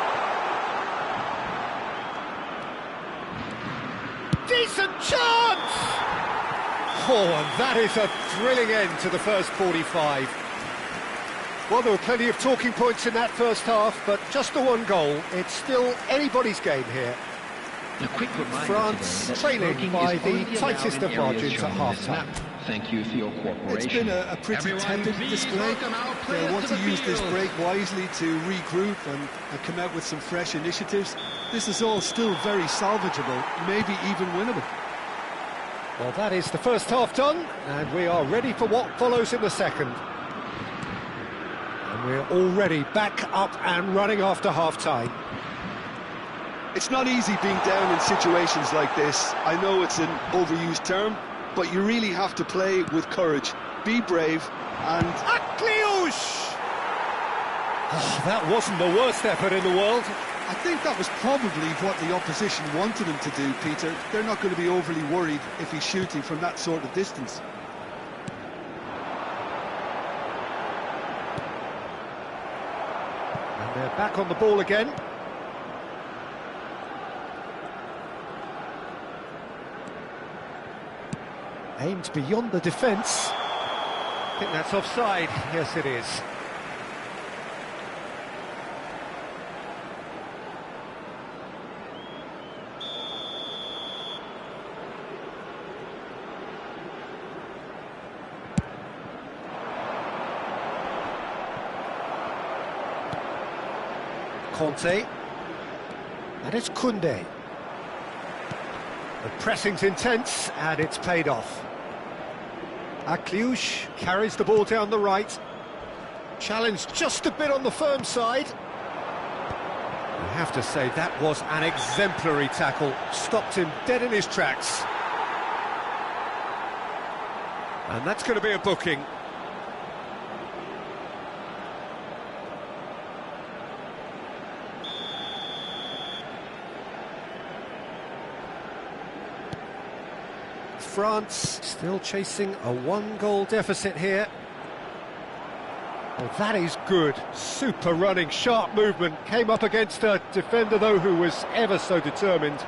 Speaker 1: Decent chance! Oh, and that is a thrilling end to the first 45. Well, there were plenty of talking points in that first half, but just the one goal. It's still anybody's game here.
Speaker 3: A quick reminder
Speaker 1: France
Speaker 3: today that
Speaker 1: trailing
Speaker 3: smoking
Speaker 1: by
Speaker 3: is
Speaker 1: the
Speaker 3: only allowed
Speaker 1: tightest
Speaker 3: in
Speaker 1: of
Speaker 3: areas
Speaker 1: margins
Speaker 3: shown
Speaker 1: at
Speaker 3: on this
Speaker 1: half-time.
Speaker 3: map. Thank you for your cooperation.
Speaker 2: It's been a pretty tepid display. They want to use this break wisely to regroup and come out with some fresh initiatives. This is all still very salvageable, maybe even winnable.
Speaker 1: Well, that is the first half done, and we are ready for what follows in the second. And we're already back up and running after half-time.
Speaker 2: It's not easy being down in situations like this. I know it's an overused term, but you really have to play with courage. Be brave and...
Speaker 1: Akliouche! Oh, that wasn't the worst effort in the world.
Speaker 2: I think that was probably what the opposition wanted him to do, Peter. They're not going to be overly worried if he's shooting from that sort of distance.
Speaker 1: And they're back on the ball again. Aimed beyond the defence. I think that's offside. Yes, it is. Conte. And it's Koundé. The pressing's intense, and it's paid off. Akliouche carries the ball down the right. Challenged just a bit on the firm side. I have to say, that was an exemplary tackle. Stopped him dead in his tracks. And that's going to be a booking. France still chasing a one-goal deficit here. Well, that is good. Super running, sharp movement. Came up against a defender, though, who was ever so determined.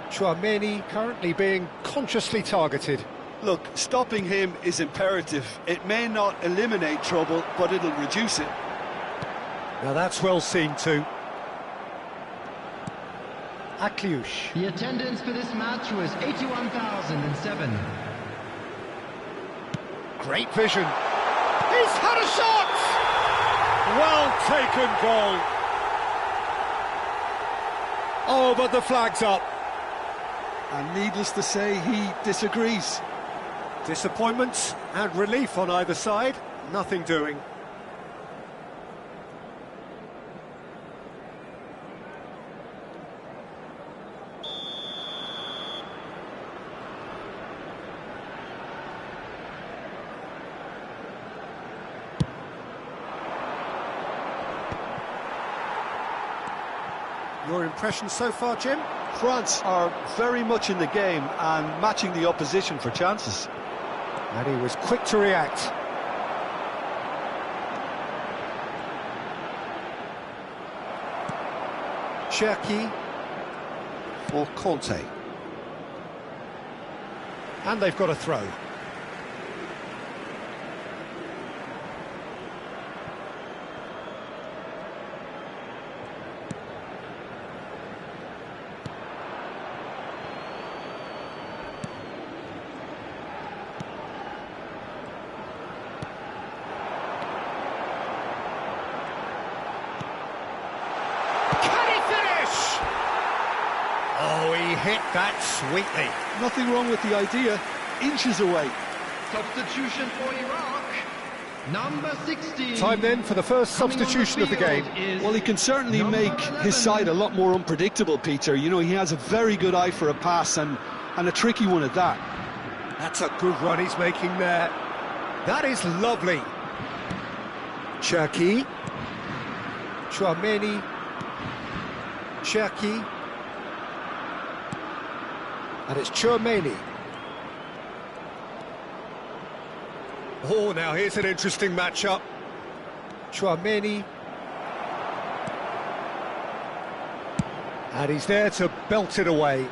Speaker 1: Tchouaméni currently being consciously targeted.
Speaker 2: Look, stopping him is imperative. It may not eliminate trouble, but it'll reduce it.
Speaker 1: Now that's well seen too. Akliouche.
Speaker 3: The attendance for this match was 81,007.
Speaker 1: Great vision. He's had a shot! Well taken goal. Oh, but the flag's up.
Speaker 2: And needless to say, he disagrees.
Speaker 1: Disappointment and relief on either side. Nothing doing. Your impression so far, Jim?
Speaker 2: France are very much in the game and matching the opposition for chances.
Speaker 1: And he was quick to react. Cherki for Conte. And they've got a throw. Oh, he hit that sweetly.
Speaker 2: Nothing wrong with the idea, inches away.
Speaker 3: Substitution for Iraq, number 16.
Speaker 1: Time then for the first substitution of the game.
Speaker 2: Well, he can certainly make his side a lot more unpredictable, Peter. You know, he has a very good eye for a pass and a tricky one at that.
Speaker 1: That's a good run he's making there. That is lovely. Cherki. Chouameni. Cherki. And it's Chouameni. Oh, now here's an interesting matchup. Chouameni. And he's there to belt it away.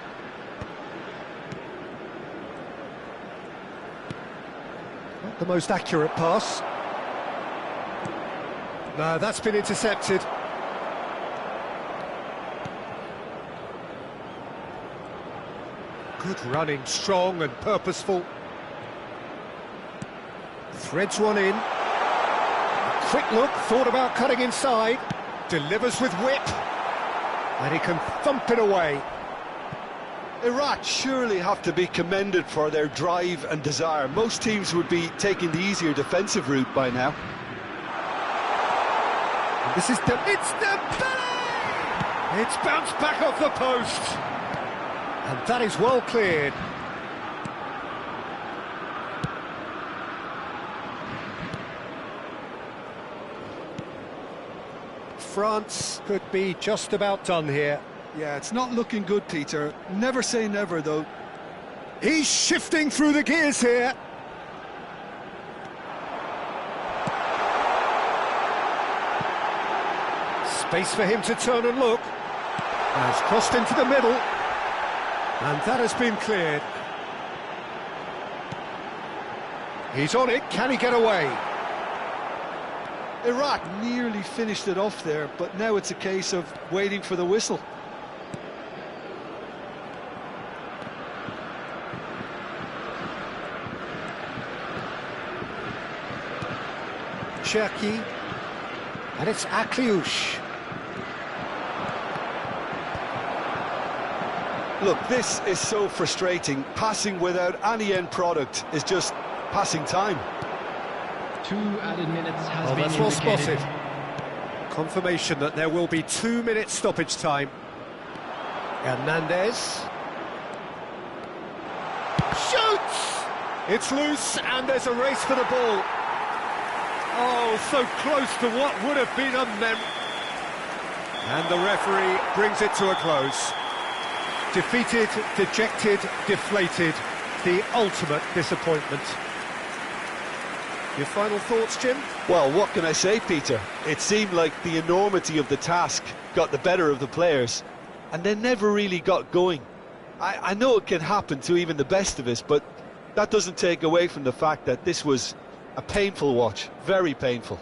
Speaker 1: Not the most accurate pass. No, that's been intercepted. Good running, strong and purposeful. Threads one in. A quick look, thought about cutting inside. Delivers with whip. And he can thump it away.
Speaker 2: Iraq surely have to be commended for their drive and desire. Most teams would be taking the easier defensive route by now.
Speaker 1: And this is it's Dembele! It's bounced back off the post. And that is well cleared. France could be just about done here.
Speaker 2: Yeah, it's not looking good, Peter. Never say never, though.
Speaker 1: He's shifting through the gears here. Space for him to turn and look. Has crossed into the middle. And that has been cleared. He's on it, can he get away?
Speaker 2: Iraq nearly finished it off there, but now it's a case of waiting for the whistle.
Speaker 1: Cherki. And it's Akliouche.
Speaker 2: Look, this is so frustrating. Passing without any end product is just passing time.
Speaker 3: 2 added minutes has been
Speaker 1: That's well
Speaker 3: indicated.
Speaker 1: spotted. Confirmation that there will be 2 minutes stoppage time. Hernandez. Shoots! It's loose and there's a race for the ball. Oh, so close to what would have been a And the referee brings it to a close. Defeated, dejected, deflated. The ultimate disappointment. Your final thoughts, Jim?
Speaker 2: Well, what can I say, Peter? It seemed like the enormity of the task got the better of the players, and they never really got going. I know it can happen to even the best of us, but that doesn't take away from the fact that this was a painful watch, very painful.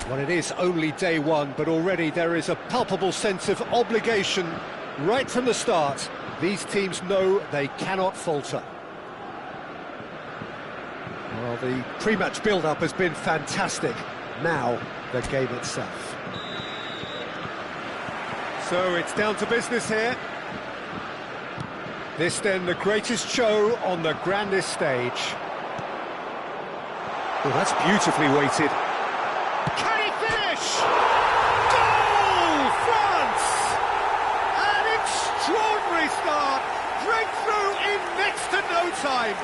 Speaker 1: Well, it is only day one, but already there is a palpable sense of obligation right from the start. These teams know they cannot falter. Well, the pre-match build-up has been fantastic. Now, the game itself. So it's down to business here. This then the greatest show on the grandest stage. Oh, that's beautifully weighted. Can he finish? Goal, France! An extraordinary start. Breakthrough in next to no time.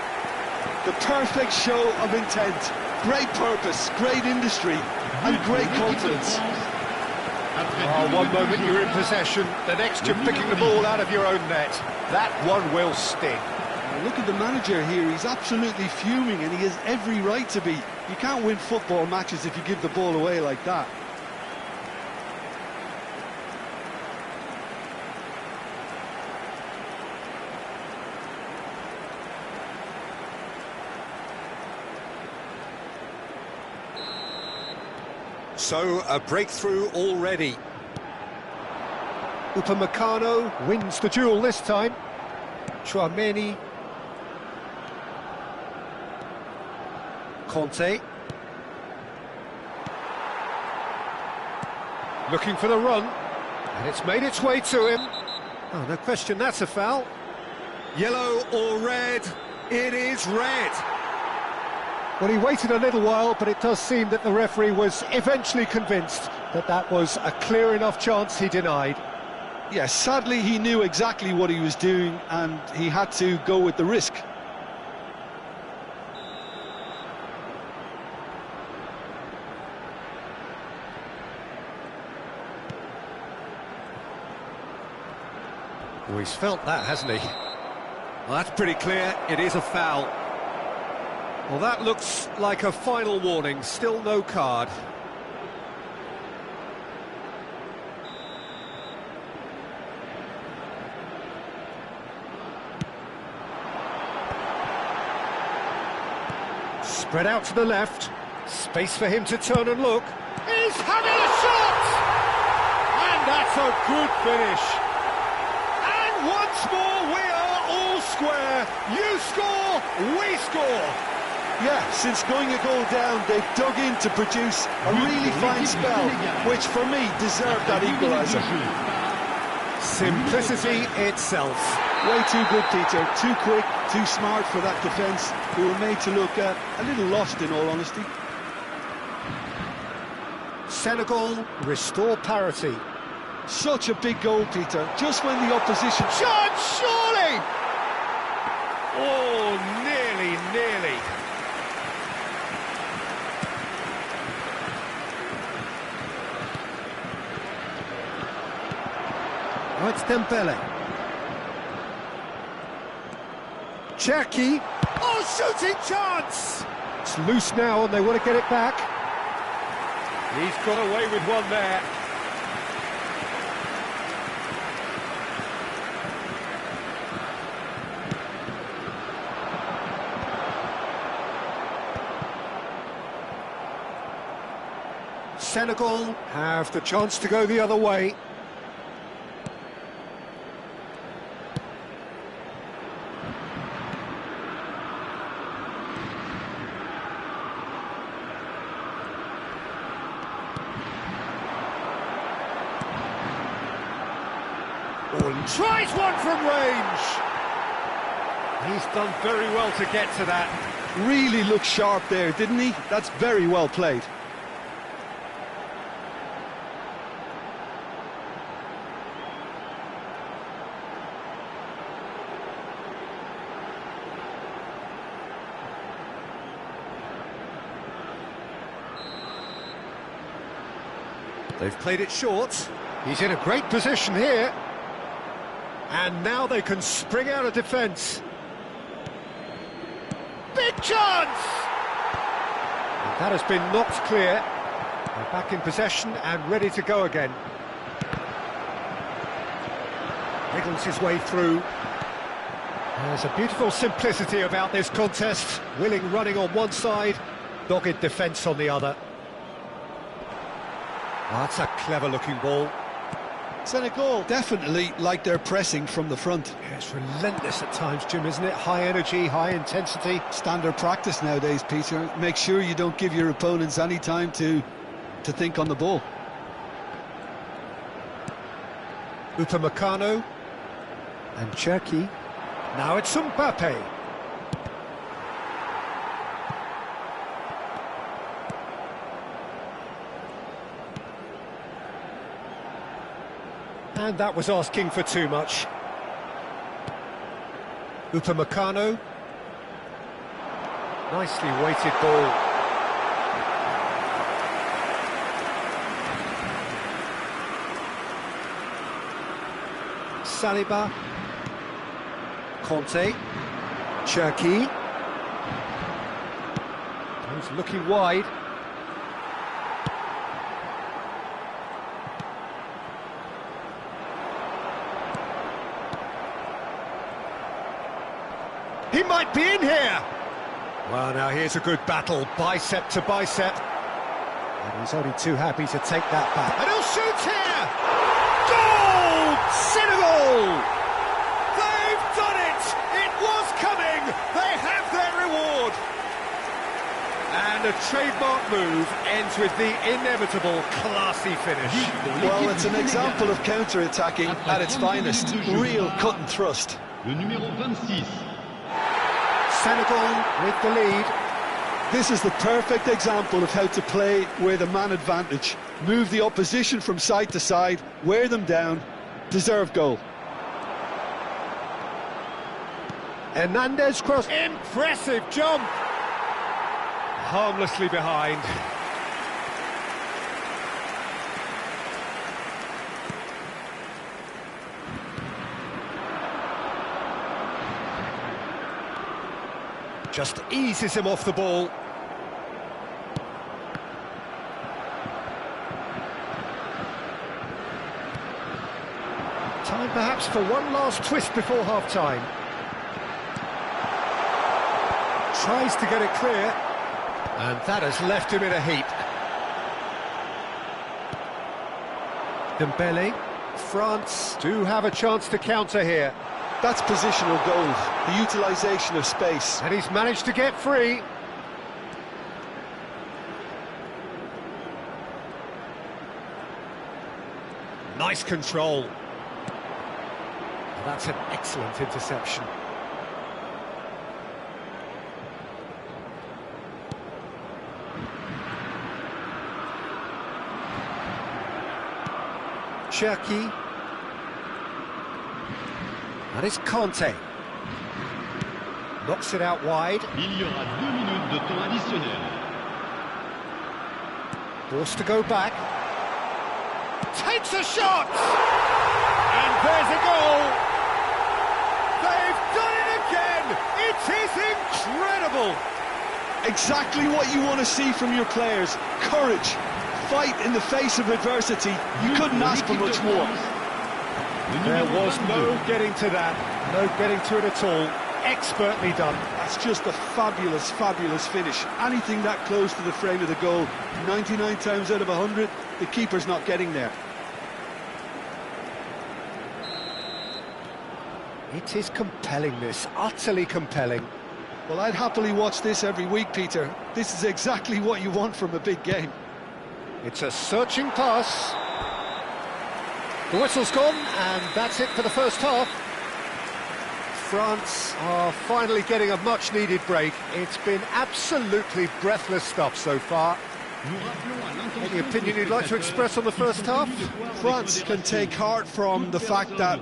Speaker 2: The perfect show of intent. Great purpose, great industry, and great confidence.
Speaker 1: Oh, one moment you're in possession, the next you're picking the ball out of your own net. That one will sting.
Speaker 2: Look at the manager here, he's absolutely fuming and he has every right to be. You can't win football matches if you give the ball away like that.
Speaker 1: So, a breakthrough already. Upamecano wins the duel this time. Chouameni. Conte. Looking for the run. And it's made its way to him. Oh, no question, that's a foul. Yellow or red? It is red. Well, he waited a little while, but it does seem that the referee was eventually convinced that that was a clear enough chance he denied.
Speaker 2: Yes, sadly he knew exactly what he was doing and he had to go with the risk.
Speaker 1: Oh, he's felt that, hasn't he? Well, that's pretty clear, it is a foul. Well, that looks like a final warning, still no card. Spread out to the left, space for him to turn and look. He's having a shot! And that's a good finish. And once more we are all square. You score, we score.
Speaker 2: Yeah, since going a goal down, they've dug in to produce a really fine spell, which for me deserved that equaliser.
Speaker 1: Simplicity itself.
Speaker 2: Way too good, Peter. Too quick, too smart for that defence, who were made to look a little lost, in all honesty.
Speaker 1: Senegal restore parity.
Speaker 2: Such a big goal, Peter, just when the opposition...
Speaker 1: Shot, surely! Oh, nearly. Oh, it's Dembele. Cherki. Oh, shooting chance! It's loose now and they want to get it back. He's got away with one there. Senegal have the chance to go the other way. Tries one from range. He's done very well to get to that.
Speaker 2: Really looked sharp there, didn't he? That's very well played.
Speaker 1: They've played it short. He's in a great position here. And now they can spring out of defence. Big chance! And that has been knocked clear. They're back in possession and ready to go again. Wriggles his way through. There's a beautiful simplicity about this contest. Willing running on one side, dogged defence on the other. That's a clever-looking ball.
Speaker 2: Senegal definitely like they're pressing from the front.
Speaker 1: Yeah, it's relentless at times, Jim, isn't it? High energy, high intensity.
Speaker 2: Standard practice nowadays, Peter. Make sure you don't give your opponents any time to think on the ball.
Speaker 1: Upamecano and Cherki. Now it's Mbappe. And that was asking for too much. Upamecano. Nicely weighted ball. Saliba. Conte. Cherki. He's looking wide. He might be in here! Well, now here's a good battle, bicep to bicep. And he's only too happy to take that back. And he'll shoot here! Goal! Senegal! They've done it! It was coming! They have their reward! And a trademark move ends with the inevitable classy finish.
Speaker 2: Well, it's an example of counter-attacking at its finest. Real cut and thrust.
Speaker 4: Le numéro 26.
Speaker 1: Senegal with the lead.
Speaker 2: This is the perfect example of how to play with a man advantage. Move the opposition from side to side, wear them down, deserve goal.
Speaker 1: Hernandez cross. Impressive jump. Harmlessly behind. Just eases him off the ball. Time perhaps for one last twist before half-time. Tries to get it clear. And that has left him in a heap. Dembele. France do have a chance to counter here.
Speaker 2: That's positional goal, the utilisation of space.
Speaker 1: And he's managed to get free. Nice control. That's an excellent interception. Cherki. And it's Conte. Knocks it out wide.
Speaker 4: Il y aura 2 minutes de temps additionnel.
Speaker 1: Forced to go back. Takes a shot! And there's a goal! They've done it again! It is incredible!
Speaker 2: Exactly what you want to see from your players. Courage, fight in the face of adversity. You couldn't ask for much more.
Speaker 1: There was no getting to that, no getting to it at all. Expertly done.
Speaker 2: That's just a fabulous, fabulous finish. Anything that close to the frame of the goal, 99 times out of 100, the keeper's not getting there.
Speaker 1: It is compelling, this, utterly compelling.
Speaker 2: Well, I'd happily watch this every week, Peter. This is exactly what you want from a big game.
Speaker 1: It's a searching pass. The whistle's gone, and that's it for the first half. France are finally getting a much-needed break. It's been absolutely breathless stuff so far. Any opinion you'd like to express on the first half?
Speaker 2: France can take heart from the fact that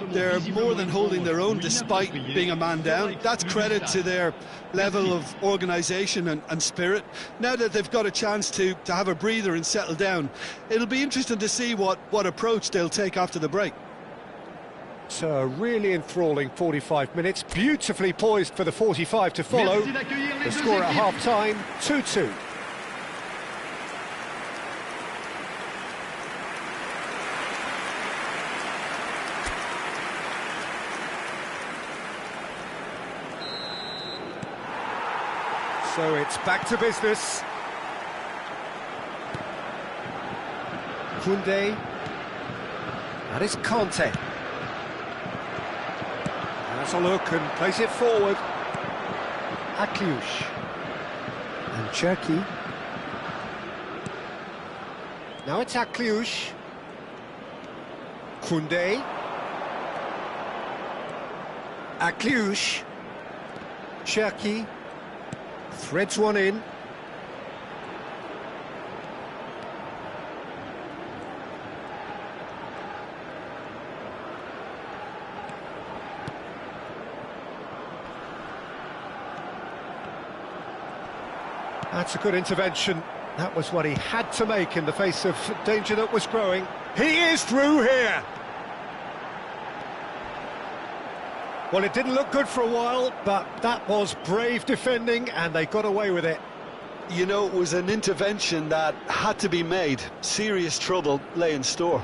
Speaker 2: they're more than holding their own despite being a man down. That's credit to their level of organisation and spirit. Now that they've got a chance to have a breather and settle down, it'll be interesting to see what approach they'll take after the break.
Speaker 1: It's a really enthralling 45 minutes, beautifully poised for the 45 to follow. The score at half-time, 2-2. So it's back to business. Koundé. That is Conte. Has a look and plays it forward. Akliush. And Cherki. Now it's Akliush. Koundé. Akliush. Cherki. Threads one in. That's a good intervention. That was what he had to make in the face of danger that was growing. He is through here! Well, it didn't look good for a while, but that was brave defending, and they got away with it.
Speaker 2: You know, it was an intervention that had to be made. Serious trouble lay in store.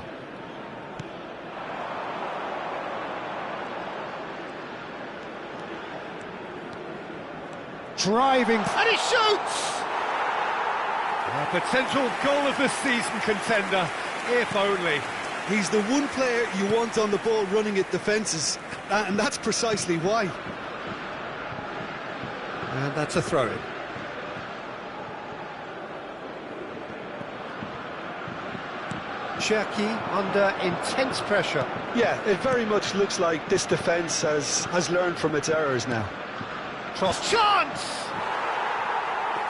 Speaker 1: Driving, and he shoots! A potential goal of the season contender, if only.
Speaker 2: He's the one player you want on the ball running at defences, and that's precisely why.
Speaker 1: And that's a throw-in. Cherki under intense pressure.
Speaker 2: Yeah, it very much looks like this defence has learned from its errors now.
Speaker 1: Cross chance!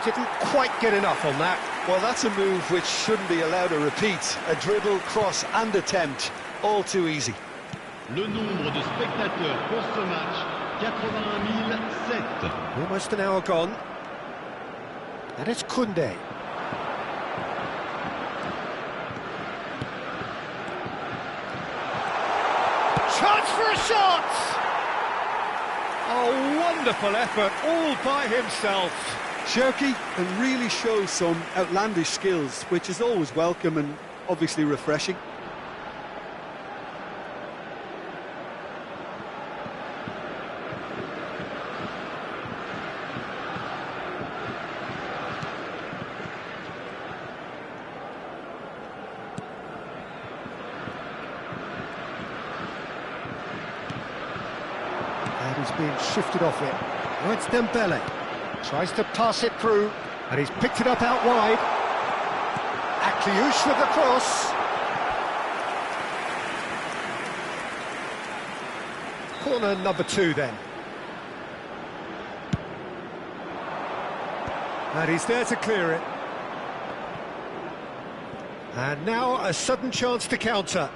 Speaker 1: Didn't quite get enough on that.
Speaker 2: Well, that's a move which shouldn't be allowed to repeat. A dribble, cross and attempt, all too easy.
Speaker 4: Le nombre de spectateurs pour ce match, 81 007.
Speaker 1: Almost an hour gone. And it's Koundé. Chance for a shot! A wonderful effort, all by himself.
Speaker 2: Cherki can really show some outlandish skills, which is always welcome and obviously refreshing.
Speaker 1: And he's being shifted off it. Now it's Dembele. Tries to pass it through, and he's picked it up out wide. Akliush with the cross. Corner number 2 then. And he's there to clear it. And now a sudden chance to counter.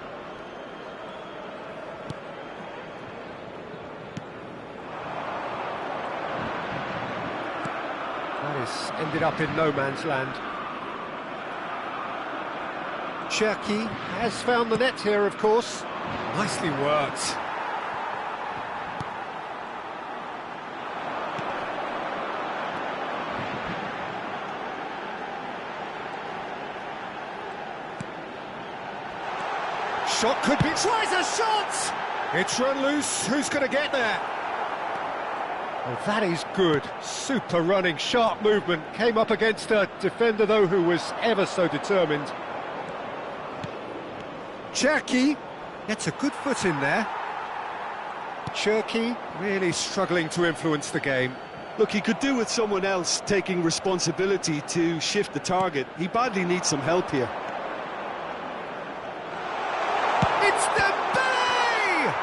Speaker 1: Ended up in no man's land. Cherki has found the net here, of course. Nicely worked. Shot could be... Tries a shot! It's run loose. Who's going to get there? Well, that is good. Super running, sharp movement. Came up against a defender, though, who was ever so determined. Cherki gets a good foot in there. Cherki really struggling to influence the game.
Speaker 2: Look, he could do with someone else taking responsibility to shift the target. He badly needs some help here.
Speaker 1: It's Dembele!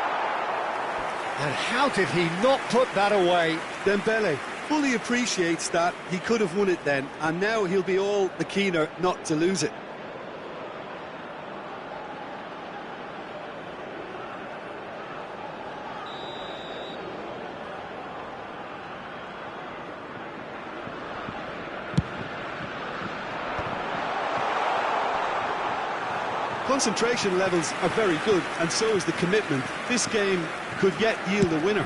Speaker 1: And how did he not put that away?
Speaker 2: Dembele fully appreciates that he could have won it then, and now he'll be all the keener not to lose it. Concentration levels are very good, and so is the commitment. This game could yet yield a winner.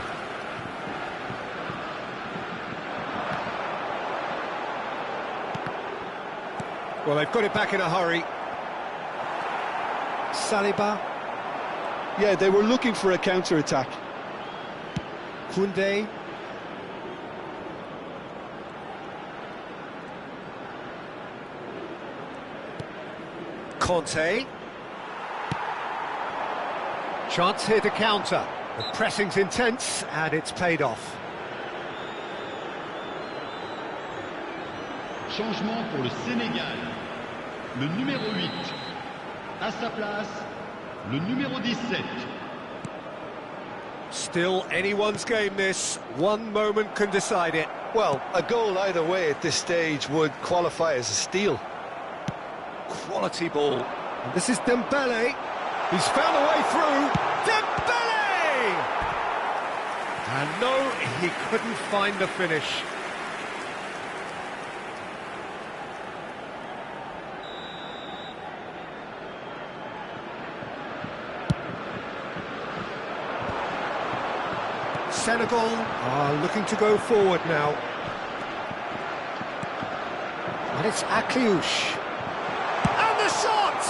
Speaker 1: Well, they've got it back in a hurry. Saliba.
Speaker 2: Yeah, they were looking for a counter-attack.
Speaker 1: Koundé. Conte. Chance here to counter. The pressing's intense, and it's paid off.
Speaker 4: Changement pour le Sénégal. Le numéro 8. À sa place, le numéro 17.
Speaker 1: Still anyone's game, this. One moment can decide it.
Speaker 2: Well, a goal either way at this stage would qualify as a steal.
Speaker 1: Quality ball. And this is Dembele. He's found a way through. Dembele! And no, he couldn't find the finish. Senegal are looking to go forward now. And it's Akliouche. And the shot!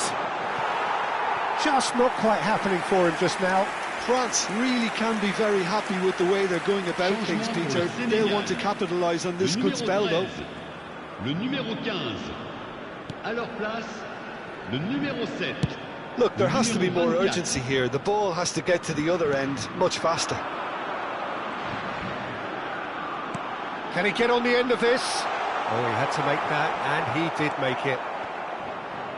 Speaker 1: Just not quite happening for him just now.
Speaker 2: France really can be very happy with the way they're going about things, Peter. They'll want to capitalise on this good spell, though.
Speaker 4: Le numéro 15. À leur place, le numéro 7.
Speaker 2: Look, there has to be more urgency here. The ball has to get to the other end much faster.
Speaker 1: Can he get on the end of this? Oh, he had to make that, and he did make it.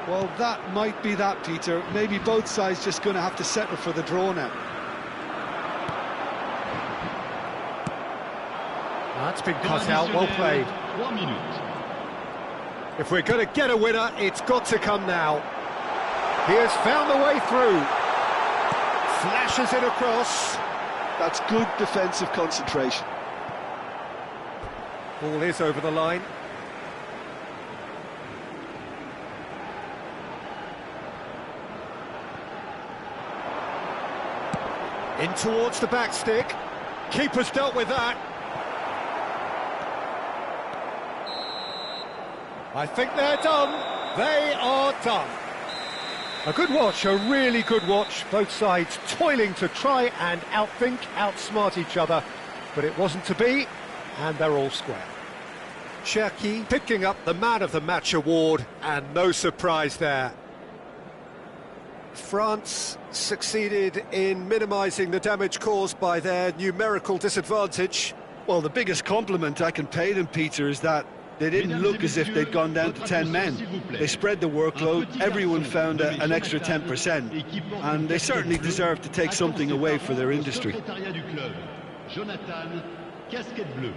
Speaker 2: Well, that might be that, Peter. Maybe both sides just going to have to settle for the draw now.
Speaker 1: That's been cut out, well played.
Speaker 4: 3 minutes.
Speaker 1: If we're going to get a winner, it's got to come now. He has found the way through. Flashes it across.
Speaker 2: That's good defensive concentration.
Speaker 1: Ball is over the line. In towards the back stick. Keeper's dealt with that. I think they're done. They are done. A good watch, a really good watch. Both sides toiling to try and outthink, outsmart each other. But it wasn't to be, and they're all square. Cherki picking up the Man of the Match award, and no surprise there. France succeeded in minimising the damage caused by their numerical disadvantage.
Speaker 2: Well, the biggest compliment I can pay them, Peter, is that they didn't look as if they'd gone down to 10 men. They spread the workload, everyone found an extra 10%, and they certainly deserve to take something away for their industry.
Speaker 4: Jonathan, casquette bleue.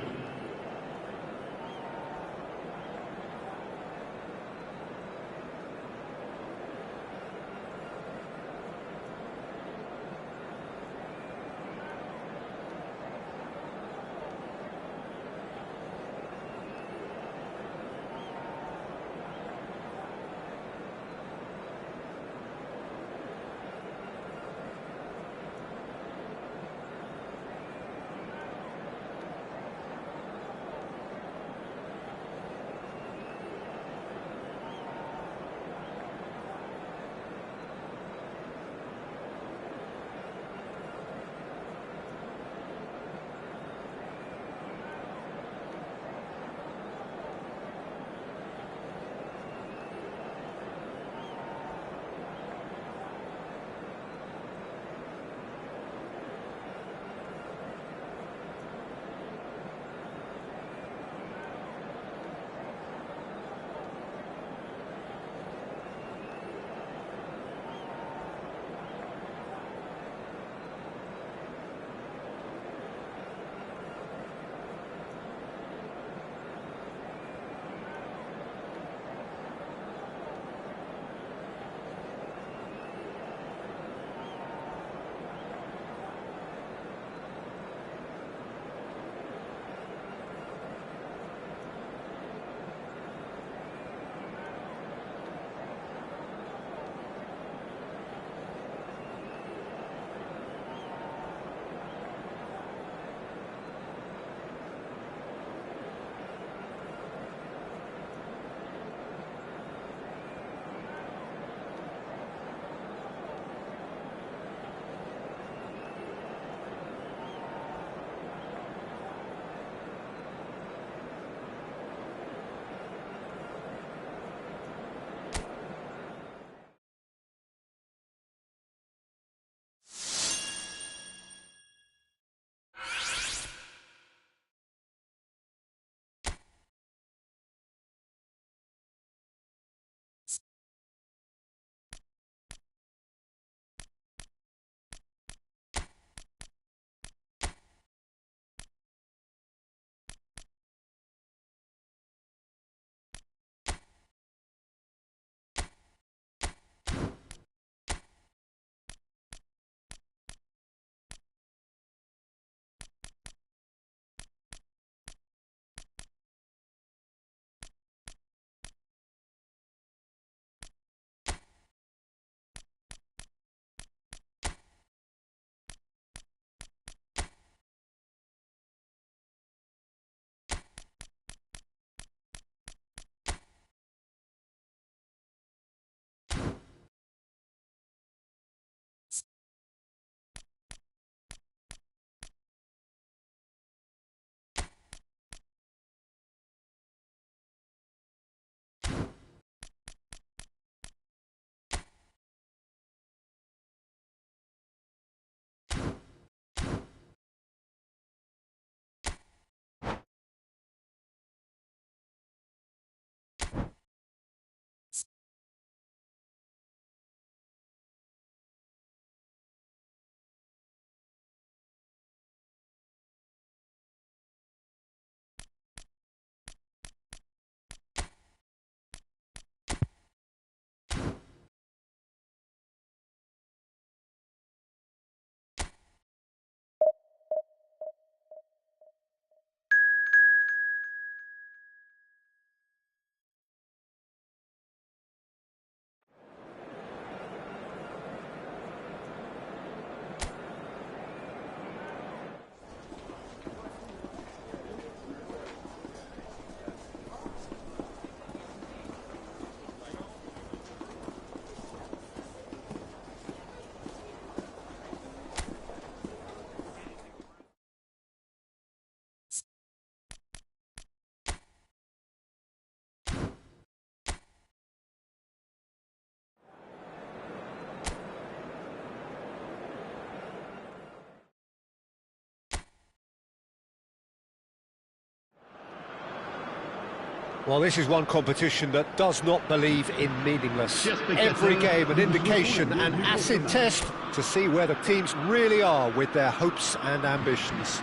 Speaker 1: Well, this is one competition that does not believe in meaningless. Every game an indication, an acid test to see where the teams really are with their hopes and ambitions.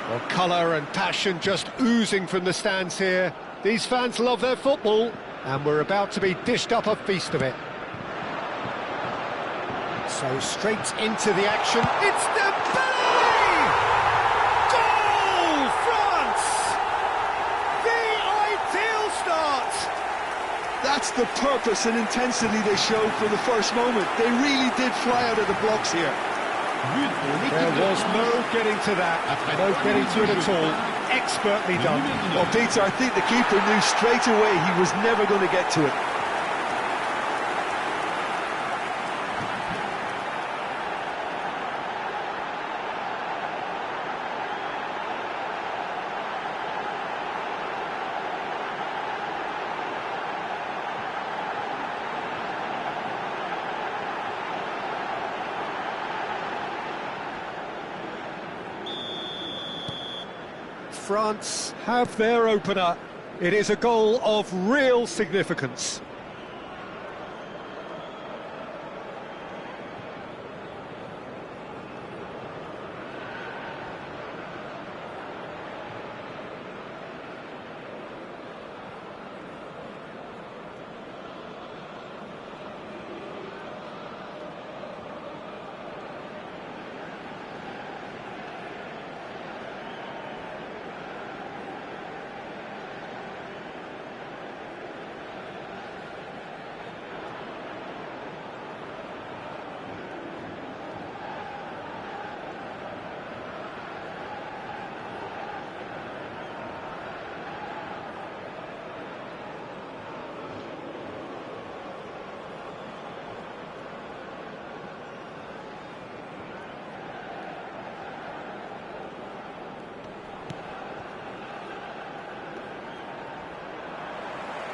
Speaker 1: Well, colour and passion just oozing from the stands here. These fans love their football, and we're about to be dished up a feast of it. So straight into the action, it's Dembele! Goal, France! The ideal start!
Speaker 2: That's the purpose and intensity they showed from the first moment. They really did fly out of the blocks here.
Speaker 1: There was no getting to that, no getting to it at all. Expertly done.
Speaker 2: Well, Peter, I think the keeper knew straight away he was never going to get to it.
Speaker 1: France have their opener. It is a goal of real significance.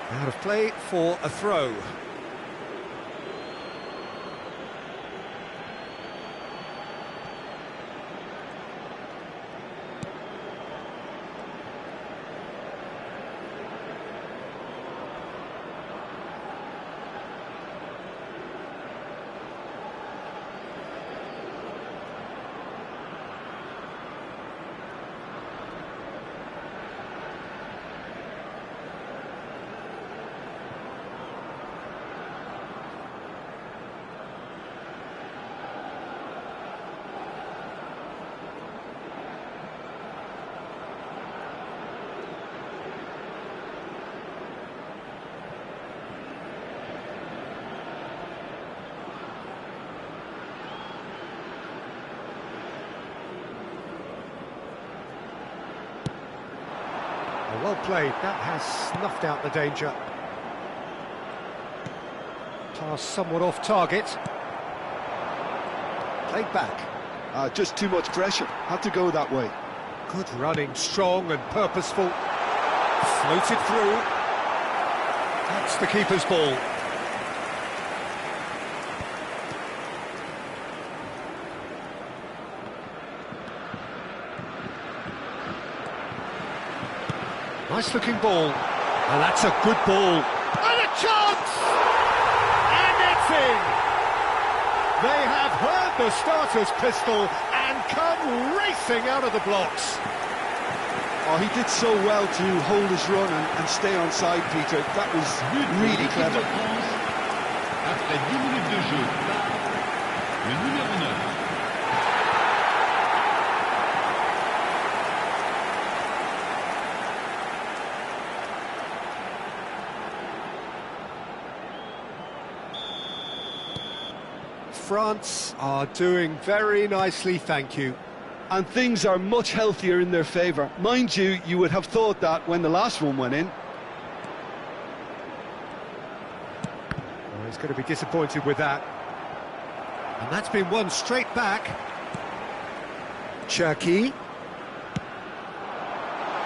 Speaker 1: Out of play for a throw. Well played, that has snuffed out the danger. Pass somewhat off target. Played back.
Speaker 2: Just too much pressure, had to go that way.
Speaker 1: Good running, strong and purposeful. Floated through. That's the keeper's ball. Nice looking ball, and that's a good ball. And a chance! And it's in! They have heard the starter's pistol and come racing out of the blocks.
Speaker 2: Oh, he did so well to hold his run and stay on side, Peter. That was really clever.
Speaker 4: Après 10 minutes de jeu, le numéro 9.
Speaker 1: France are doing very nicely, thank you.
Speaker 2: And things are much healthier in their favour. Mind you, you would have thought that when the last one went in.
Speaker 1: Well, he's going to be disappointed with that. And that's been won straight back. Cherki.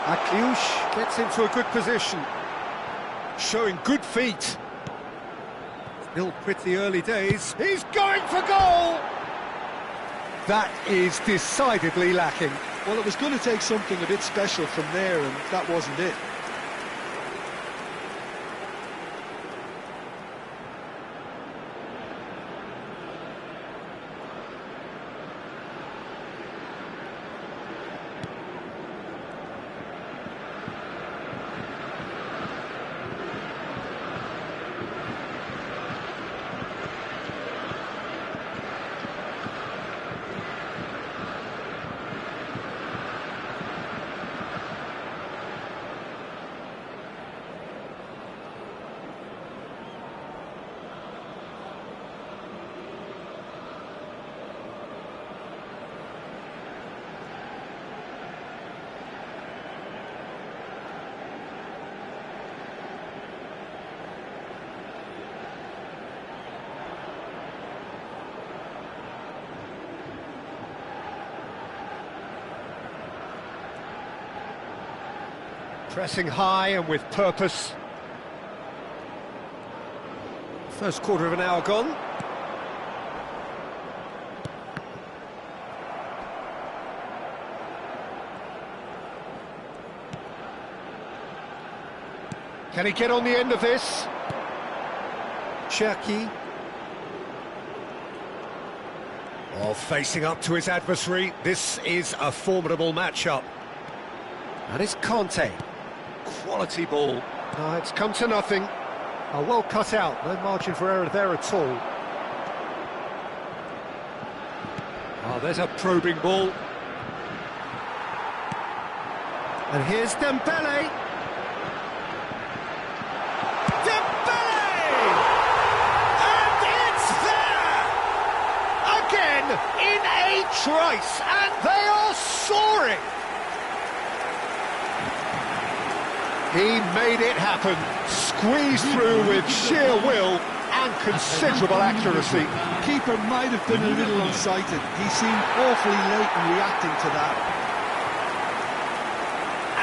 Speaker 1: Akliouche gets into a good position. Showing good feet. Still pretty early days. He's going for goal! That is decidedly lacking.
Speaker 2: Well, it was going to take something a bit special from there, and that wasn't it.
Speaker 1: Pressing high and with purpose. First quarter of an hour gone. Can he get on the end of this? Cherki. Oh, facing up to his adversary. This is a formidable matchup. And it's Conte. Quality ball. Oh, it's come to nothing. Oh, well cut out. No margin for error there at all. Oh, there's a probing ball. And here's Dembele. Dembele! And it's there! Again, in a trice, and they are soaring! He made it happen, squeezed through with sheer will and considerable accuracy.
Speaker 2: Keeper might have been a little unsighted. He seemed awfully late in reacting to that.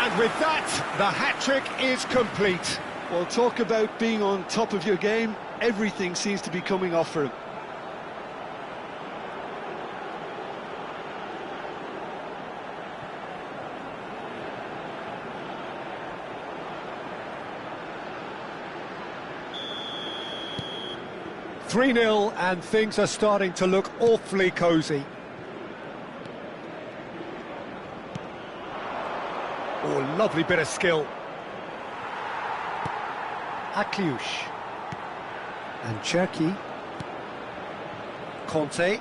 Speaker 1: And with that, the hat-trick is complete.
Speaker 2: Well, talk about being on top of your game. Everything seems to be coming off for him.
Speaker 1: "3-0, and things are starting to look awfully cosy. Oh, lovely bit of skill. Akliush. And Cherki. Conte.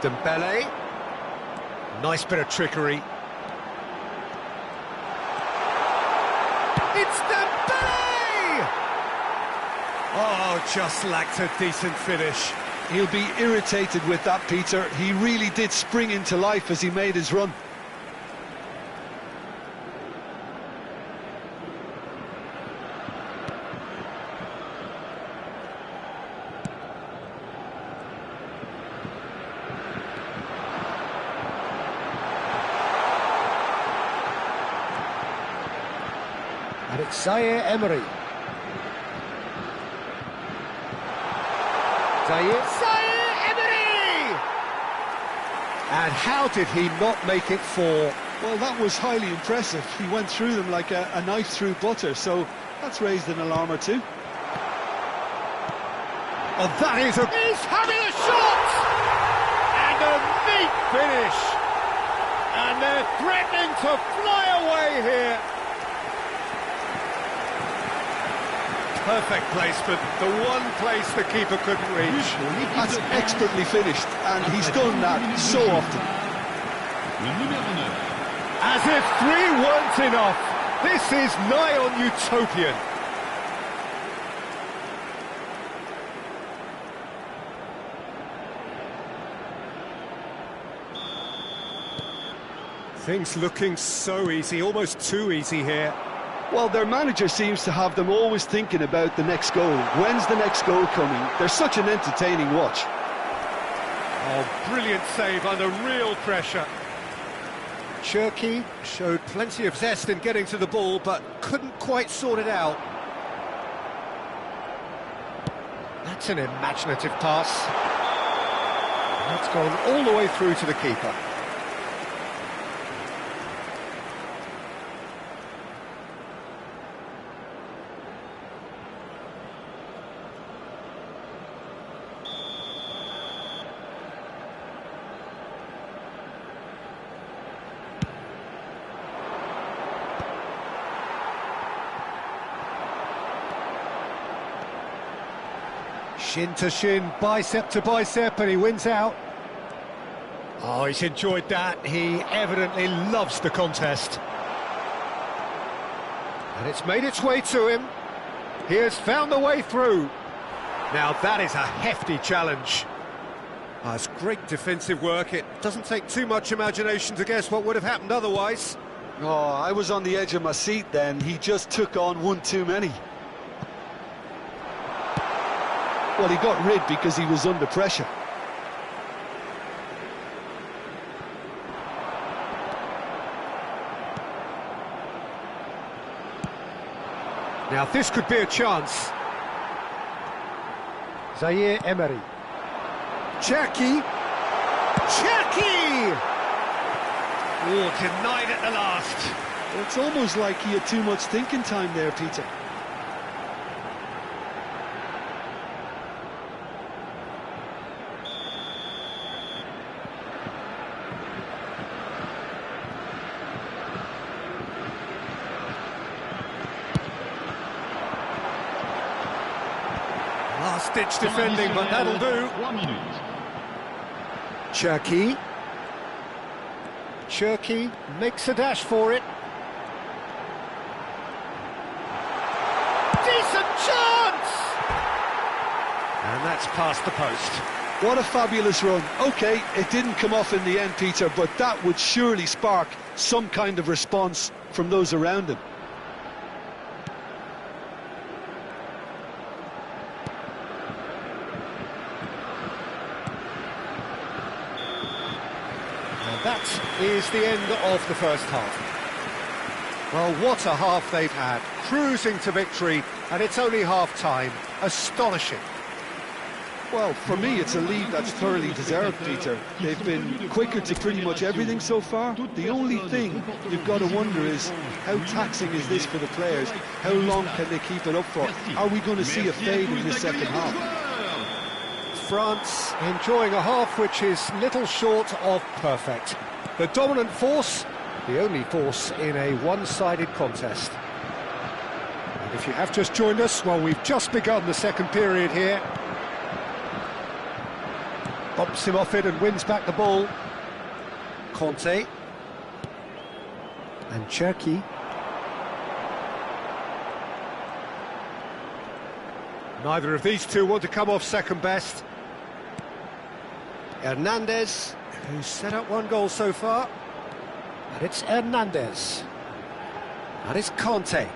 Speaker 1: Dembele. Nice bit of trickery. It's Dembele! Oh, just lacked a decent finish.
Speaker 2: He'll be irritated with that, Peter. He really did spring into life as he made his run.
Speaker 1: And it's Zaire Emery. Zaire Emery! And how did he not make it 4?
Speaker 2: Well, that was highly impressive. He went through them like a knife through butter, so that's raised an alarm or two.
Speaker 1: Oh, that is a... He's having a shot! And a neat finish! And they're threatening to fly away here. Perfect placement, the one place the keeper couldn't reach.
Speaker 2: That's expertly finished, and he's done that so often.
Speaker 1: As if 3 weren't enough, this is nigh on utopian. Things looking so easy, almost too easy here.
Speaker 2: Well, their manager seems to have them always thinking about the next goal. When's the next goal coming? They're such an entertaining watch.
Speaker 1: Oh, brilliant save under real pressure. Cherki showed plenty of zest in getting to the ball, but couldn't quite sort it out. That's an imaginative pass. That's gone all the way through to the keeper. Shin to shin, bicep to bicep, and he wins out. Oh, he's enjoyed that. He evidently loves the contest. And it's made its way to him. He has found the way through. Now that is a hefty challenge. Oh, it's great defensive work. It doesn't take too much imagination to guess what would have happened otherwise.
Speaker 2: Oh, I was on the edge of my seat then. He just took on one too many. Well, he got rid because he was under pressure.
Speaker 1: Now this could be a chance. Zaire Emery. Cherki. Cherki! Oh, denied at the last.
Speaker 2: Well, it's almost like he had too much thinking time there, Peter.
Speaker 1: Last-ditch defending, but that'll do.
Speaker 4: 3 minutes.
Speaker 1: Cherki. Cherki makes a dash for it. Decent chance! And that's past the post.
Speaker 2: What a fabulous run. OK, it didn't come off in the end, Peter, but that would surely spark some kind of response from those around him.
Speaker 1: That is the end of the first half. Well, what a half they've had. Cruising to victory, and it's only half-time. Astonishing.
Speaker 2: Well, for me, it's a lead that's thoroughly deserved, Peter. They've been quicker to pretty much everything so far. The only thing you've got to wonder is, how taxing is this for the players? How long can they keep it up for? Are we going to see a fade in this second half?
Speaker 1: France enjoying a half which is little short of perfect. The dominant force, the only force in a one-sided contest. And if you have just joined us, well, we've just begun the second period here. Bumps him off it and wins back the ball. Conte. And Cherki. Neither of these two want to come off second best. Hernandez, who's set up one goal so far. And it's Hernandez. And it's Conte.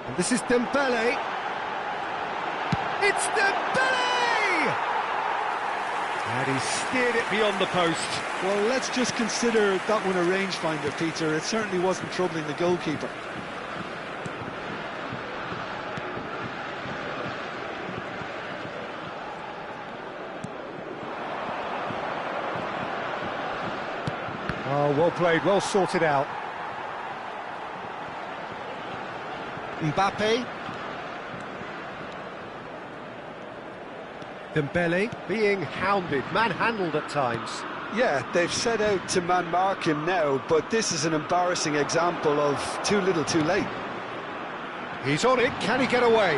Speaker 1: And this is Dembele. It's Dembele! And he steered it beyond the post.
Speaker 2: Well, let's just consider that one a rangefinder, Peter. It certainly wasn't troubling the goalkeeper.
Speaker 1: Oh, well played, well sorted out. Mbappe. Dembele being hounded, manhandled at times.
Speaker 2: Yeah, they've set out to man-mark him now, but this is an embarrassing example of too little too late.
Speaker 1: He's on it, can he get away?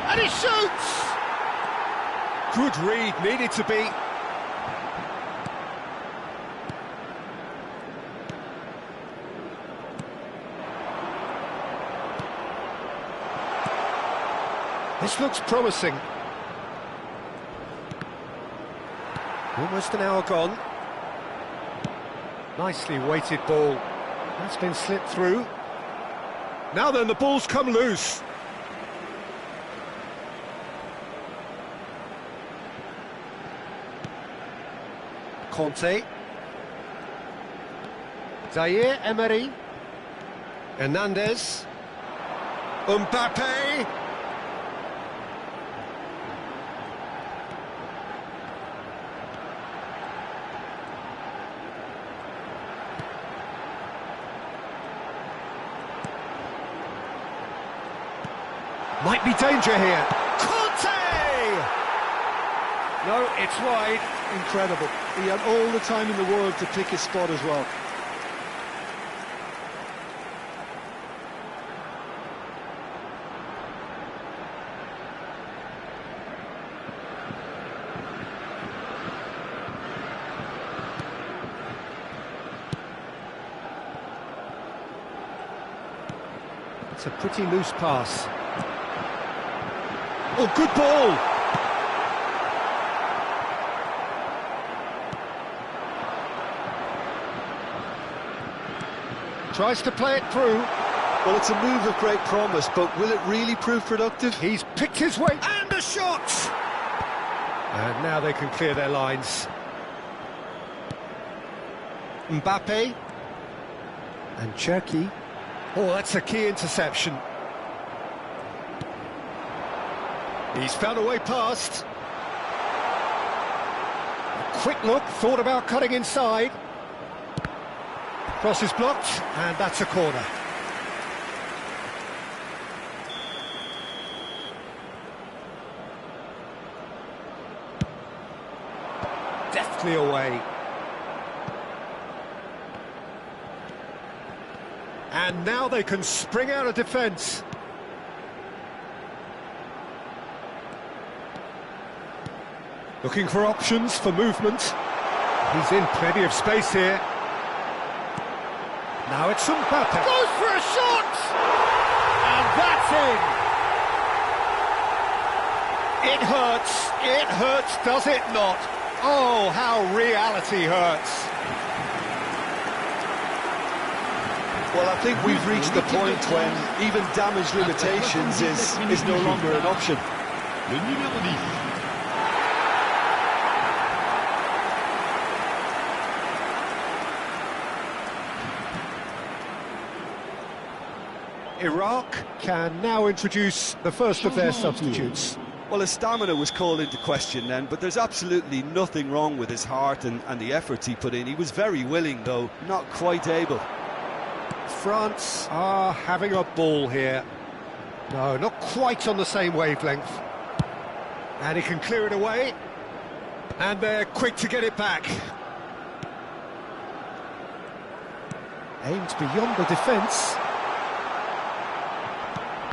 Speaker 1: And he shoots! Good read, needed to be. This looks promising. Almost an hour gone. Nicely weighted ball. That's been slipped through. Now then, the ball's come loose. Conte. Zaire Emery. Hernandez. Mbappe. Might be danger here. Conte! No, it's wide.
Speaker 2: Incredible. He had all the time in the world to pick his spot as well.
Speaker 1: It's a pretty loose pass. Oh, good ball! Tries to play it through.
Speaker 2: Well, it's a move of great promise, but will it really prove productive?
Speaker 1: He's picked his way, and a shot! And now they can clear their lines. Mbappe. And Cherki. Oh, that's a key interception. He's found a way past. A quick look, thought about cutting inside. Cross is blocked, and that's a corner. Deftly away. And now they can spring out of defence. Looking for options for movement. He's in plenty of space here. Now it's Mbappe. Goes for a shot! And that's in! It hurts, does it not? Oh, how reality hurts.
Speaker 2: Well, I think we've reached the point when even damage limitations is no longer an option.
Speaker 4: Le numéro 10.
Speaker 1: Iraq can now introduce the first of their substitutes.
Speaker 2: Well, his stamina was called into question then, but there's absolutely nothing wrong with his heart and the efforts he put in. He was very willing, though not quite able.
Speaker 1: France are having a ball here. No, not quite on the same wavelength. And he can clear it away. And they're quick to get it back. Aimed beyond the defence.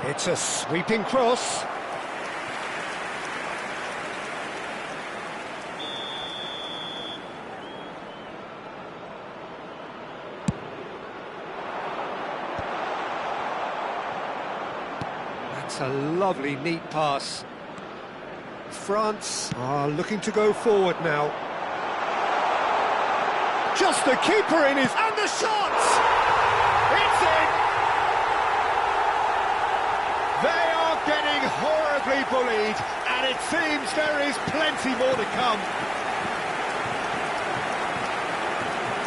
Speaker 1: It's a sweeping cross. That's a lovely, neat pass. France are looking to go forward now. Just the keeper in his... And the shot! It's in! They are getting horribly bullied, and it seems there is plenty more to come.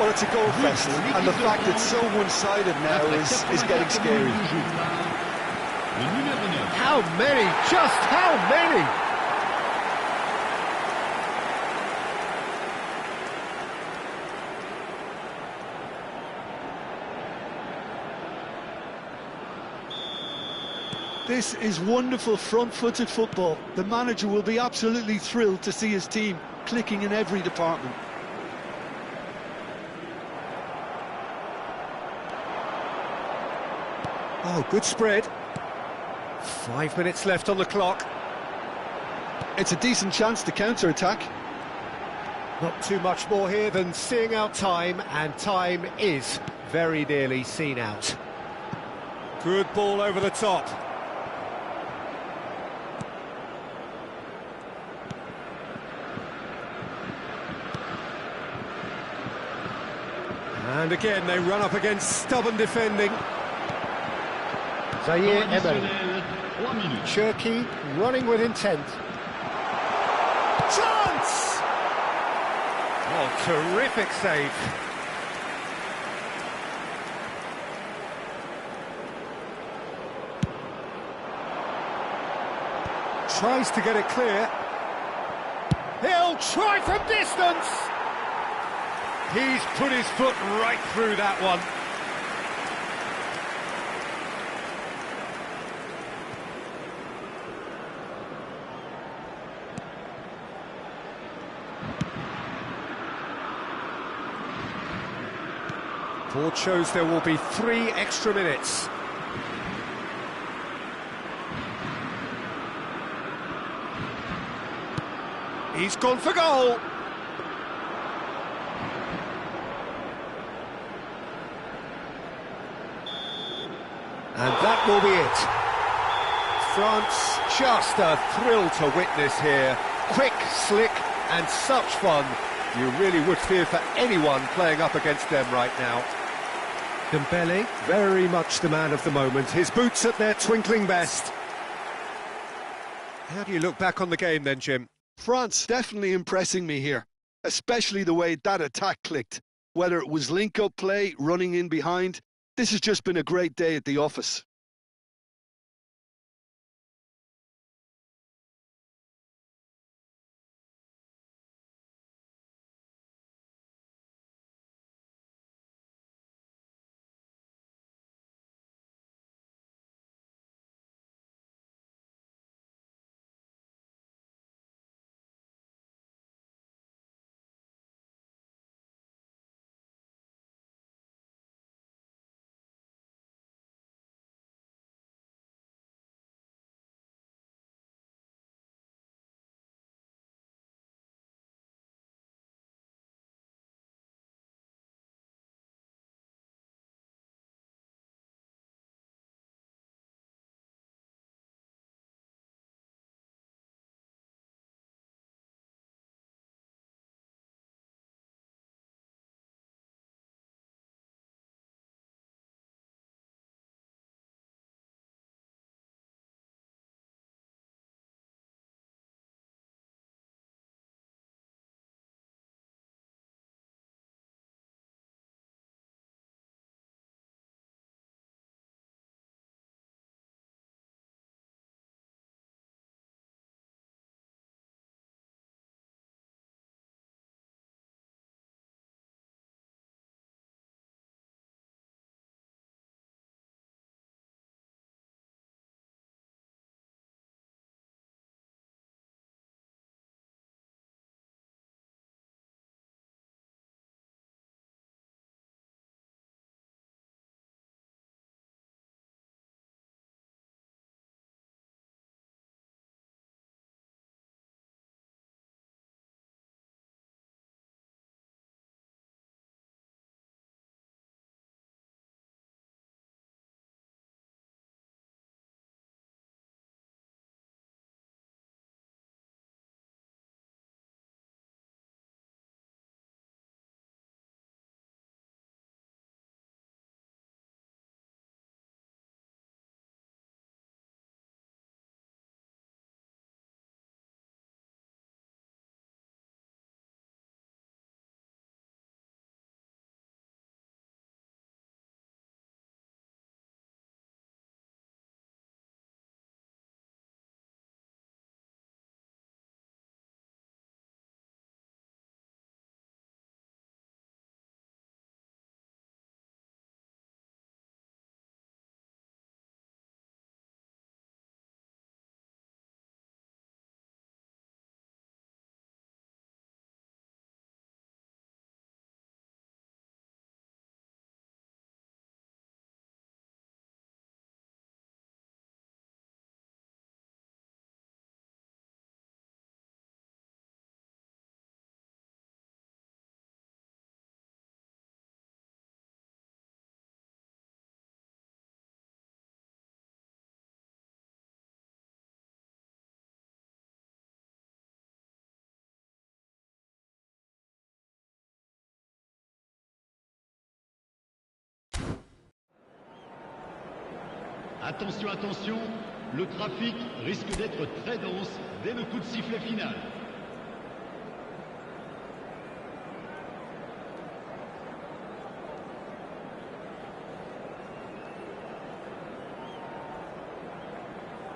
Speaker 2: Well, it's a goal fest, and the fact it's so one-sided now is getting scary.
Speaker 1: How many? Just how many?
Speaker 2: This is wonderful front-footed football. The manager will be absolutely thrilled to see his team clicking in every department.
Speaker 1: Oh, good spread. 5 minutes left on the clock.
Speaker 2: It's a decent chance to counter-attack.
Speaker 1: Not too much more here than seeing out time, and time is very nearly seen out. Good ball over the top. And again, they run up against stubborn defending. Zaire Emery. Cherki running with intent. Chance! Oh, terrific save. Tries to get it clear. He'll try from distance! He's put his foot right through that one. Board shows there will be 3 extra minutes. He's gone for goal. And that will be it. France, just a thrill to witness here. Quick, slick, and such fun. You really would fear for anyone playing up against them right now. Dembele, very much the man of the moment. His boots at their twinkling best. How do you look back on the game then, Jim?
Speaker 2: France definitely impressing me here, especially the way that attack clicked. Whether it was link-up play, running in behind, this has just been a great day at the office.
Speaker 4: Attention, attention, le trafic risque d'être très dense dès le coup de sifflet final.